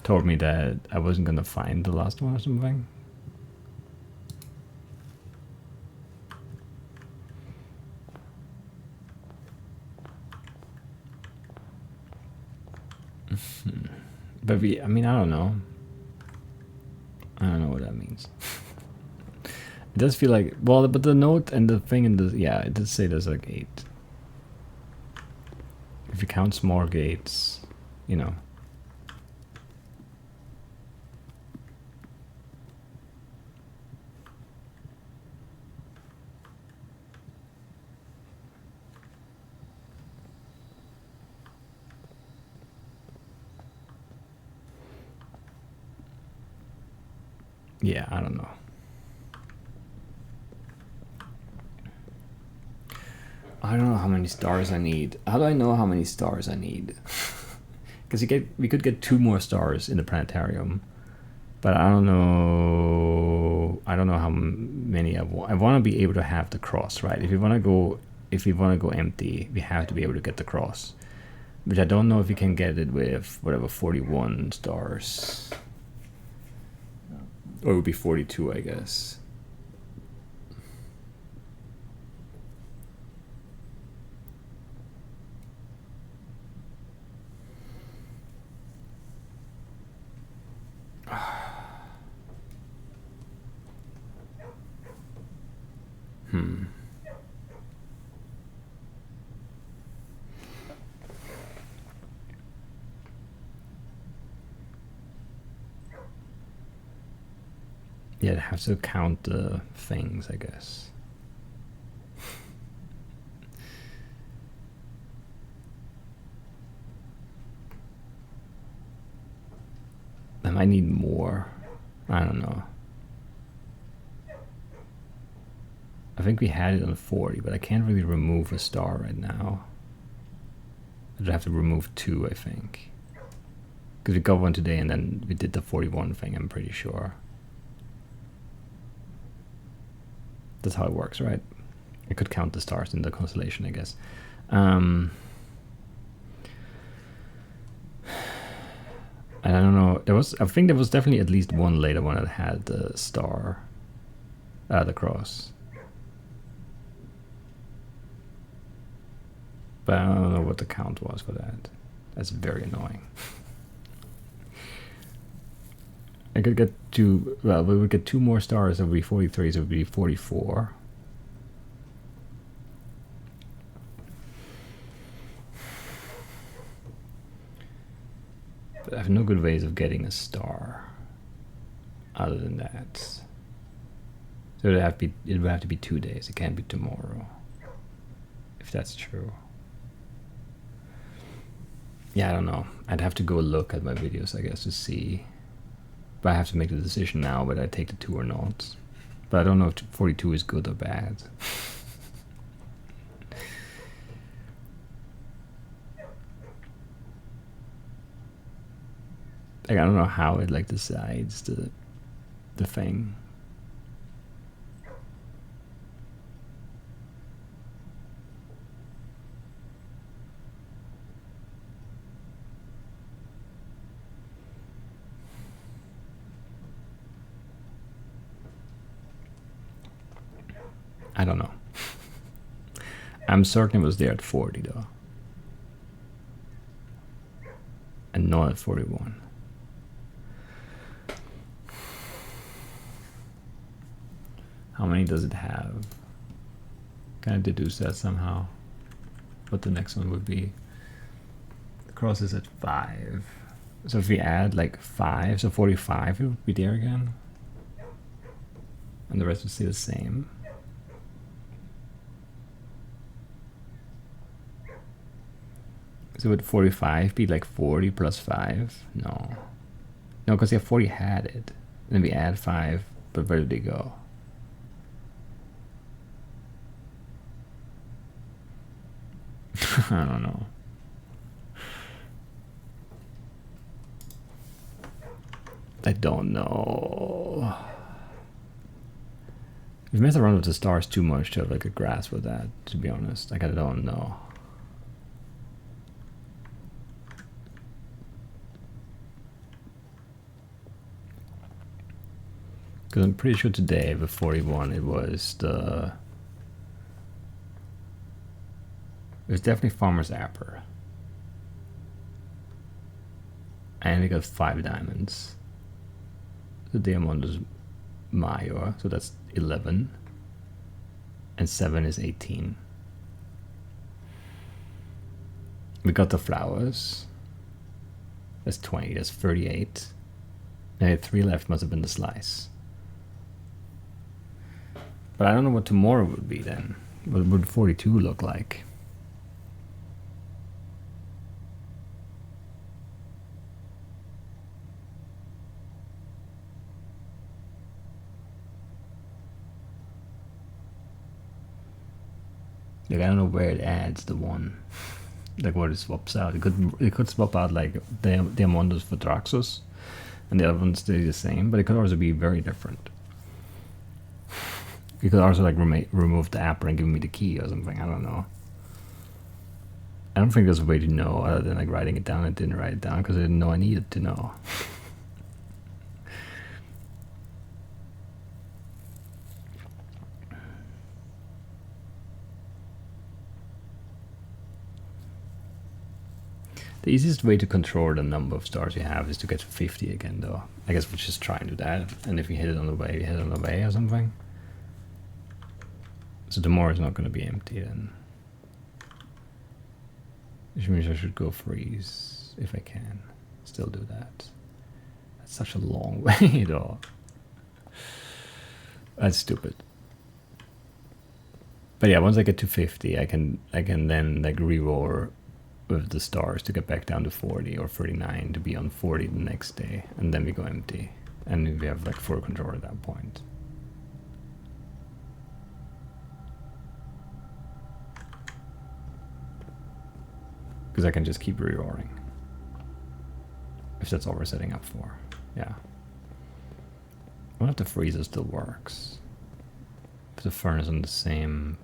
told me that I wasn't gonna find the last one or something. But I mean, I don't know. I don't know what that means. It does feel like, well, but the note and the thing in the, yeah, it does say there's a gate. If you count small gates, you know. Yeah, I don't know. I don't know how many stars I need. How do I know how many stars I need? Because we could get 2 more stars in the planetarium, but I don't know. I don't know how many I want. I want to be able to have the cross, right? If we want to go empty, we have to be able to get the cross, which I don't know if we can get it with whatever 41 stars, or it would be 42, I guess. Yeah, I have to count the things, I guess. I might need more. I don't know. I think we had it on 40, but I can't really remove a star right now. I'd have to remove 2, I think. Because we got one today and then we did the 41 thing, I'm pretty sure. That's how it works, right? I could count the stars in the constellation, I guess. And I don't know. I think there was definitely at least one later one that had the star, the cross. But I don't know what the count was for that. That's very annoying. I could get 2. Well, we would get 2 more stars. It would be 43. So it would be 44. But I have no good ways of getting a star other than that. So it would have to be 2 days. It can't be tomorrow, if that's true. Yeah, I don't know. I'd have to go look at my videos, I guess, to see. But I have to make the decision now whether I take the 2 or not. But I don't know if 42 is good or bad. Like, I don't know how it like decides the thing. I don't know. I'm certain it was there at 40 though. And not at 41. How many does it have? Can I deduce that somehow? What the next one would be? The cross is at 5. So if we add like 5, so 45 it would be there again. And the rest would stay the same. So would 45 be like 40 plus 5? No. No, because yeah, 40 had it. And then we add 5, but where did they go? I don't know. I don't know. We've messed around with the stars too much to have like a grasp of that, to be honest. Like I don't know. Because I'm pretty sure today with 41 it was definitely Farmer's Apple. And it got 5 diamonds. The diamond is Mayor, so that's 11. And 7 is 18. We got the flowers. That's 20, that's 38. And I had 3 left, must have been the slice. But I don't know what tomorrow would be then. What would 42 look like? Like I don't know where it adds the one, like where it swaps out. It could swap out like the Amondos for Draxus, and the other ones stay the same. But it could also be very different. You could also like remove the apple and give me the key or something. I don't know. I don't think there's a way to know other than like writing it down. I didn't write it down because I didn't know I needed to know. The easiest way to control the number of stars you have is to get to 50 again, though. I guess we'll just try and do that. And if we hit it on the way, we hit it on the way or something. So tomorrow is not going to be empty then. Which means I should go freeze if I can. Still do that. That's such a long way, though. That's stupid. But yeah, once I get to 50, I can then like reroll with the stars to get back down to 40 or 39 to be on 40 the next day, and then we go empty, and we have like full control at that point. Because I can just keep rerolling if that's all we're setting up for. Yeah. I wonder if the freezer still works. If the furnace on the same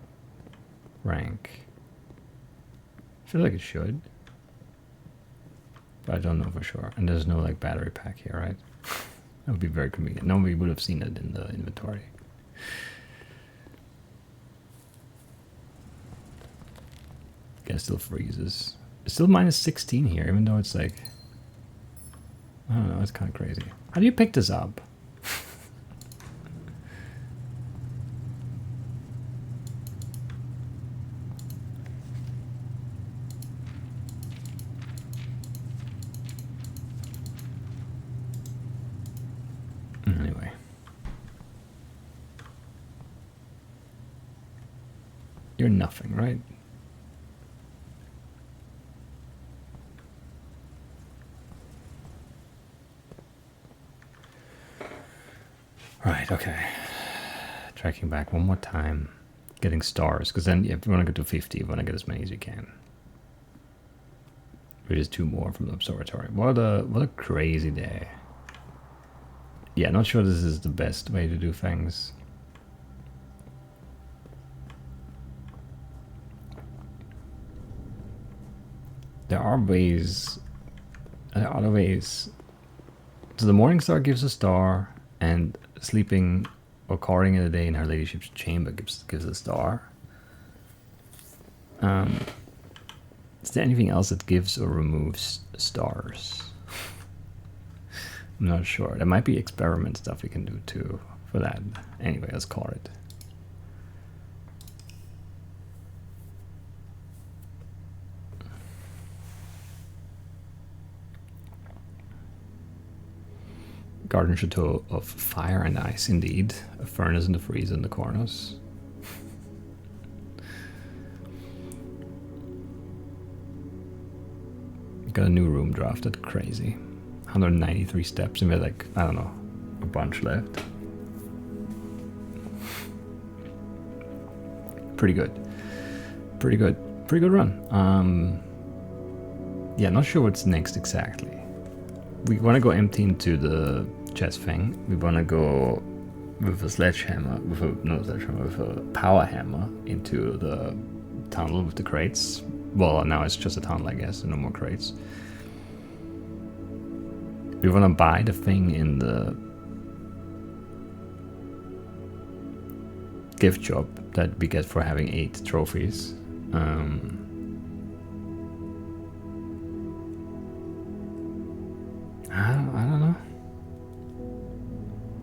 rank. I feel like it should, but I don't know for sure. And there's no like battery pack here, right? That would be very convenient. Nobody would have seen it in the inventory. It still freezes. It's still minus 16 here, even though it's like, I don't know, it's kind of crazy. How do you pick this up? Anyway. You're nothing, right? Right, okay. Tracking back one more time. Getting stars, because then if you want to go to 50, you want to get as many as you can. Which is 2 more from the observatory. What a crazy day. Yeah, not sure this is the best way to do things. There are ways. There are other ways. So the morning star gives a star, and sleeping According in the day in her ladyship's chamber gives a star. Is there anything else that gives or removes stars? I'm not sure. There might be experiment stuff we can do too for that. Anyway, let's call it. Garden chateau of fire and ice, indeed. A furnace in the freezer in the corners. Got a new room drafted, crazy. 193 steps, and we have like, I don't know, a bunch left. Pretty good. Pretty good. Pretty good run. Yeah, not sure what's next exactly. We want to go empty into the chest thing. We want to go with a sledgehammer, with a power hammer into the tunnel with the crates. Well, now it's just a tunnel, I guess, and no more crates. We want to buy the thing in the gift shop that we get for having 8 trophies. I don't know.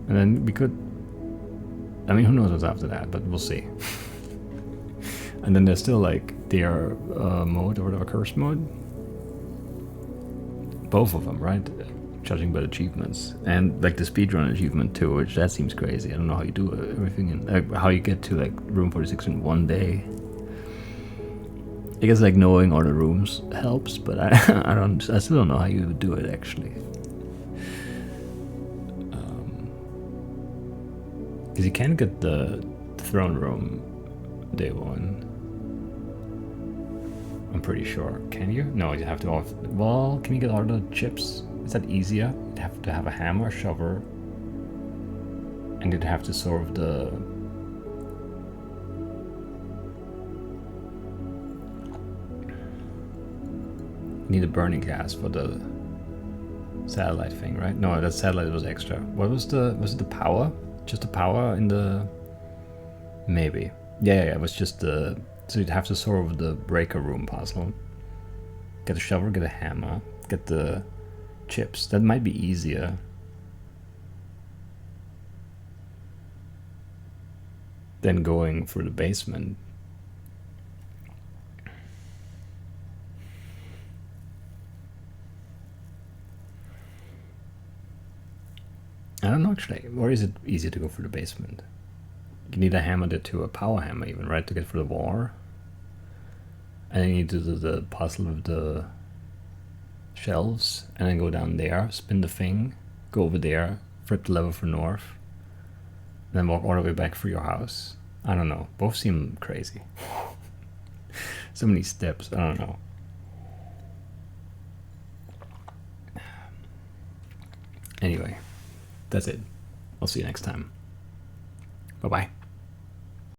And then we could, I mean, who knows what's after that, but we'll see. And then there's still like their mode or whatever, curse mode. Both of them, right? Judging by the achievements. And like the speedrun achievement too, which that seems crazy. I don't know how you do everything in, how you get to like room 46 in 1 day. I guess like knowing all the rooms helps, but I still don't know how you do it actually. Because you can get the throne room day 1. I'm pretty sure. Can you? No, you have to. Well, can you get all the chips? Is that easier? You'd have to have a hammer, shovel, and you'd have to solve the. You need a burning gas for the satellite thing, right? No, that satellite was extra. What was it the power? Just the power in the. Maybe. Yeah, it was just the. So you'd have to solve the breaker room puzzle. Get a shovel, get a hammer, get the chips. That might be easier than going through the basement. I don't know actually. Or is it easier to go through the basement? You need a hammer to a power hammer even, right? To get through the wall. And then you need to do the puzzle with the shelves. And then go down there, spin the thing, go over there, flip the lever for north. And then walk all the way back through your house. I don't know. Both seem crazy. So many steps. I don't know. Anyway, that's it. I'll see you next time. Bye-bye.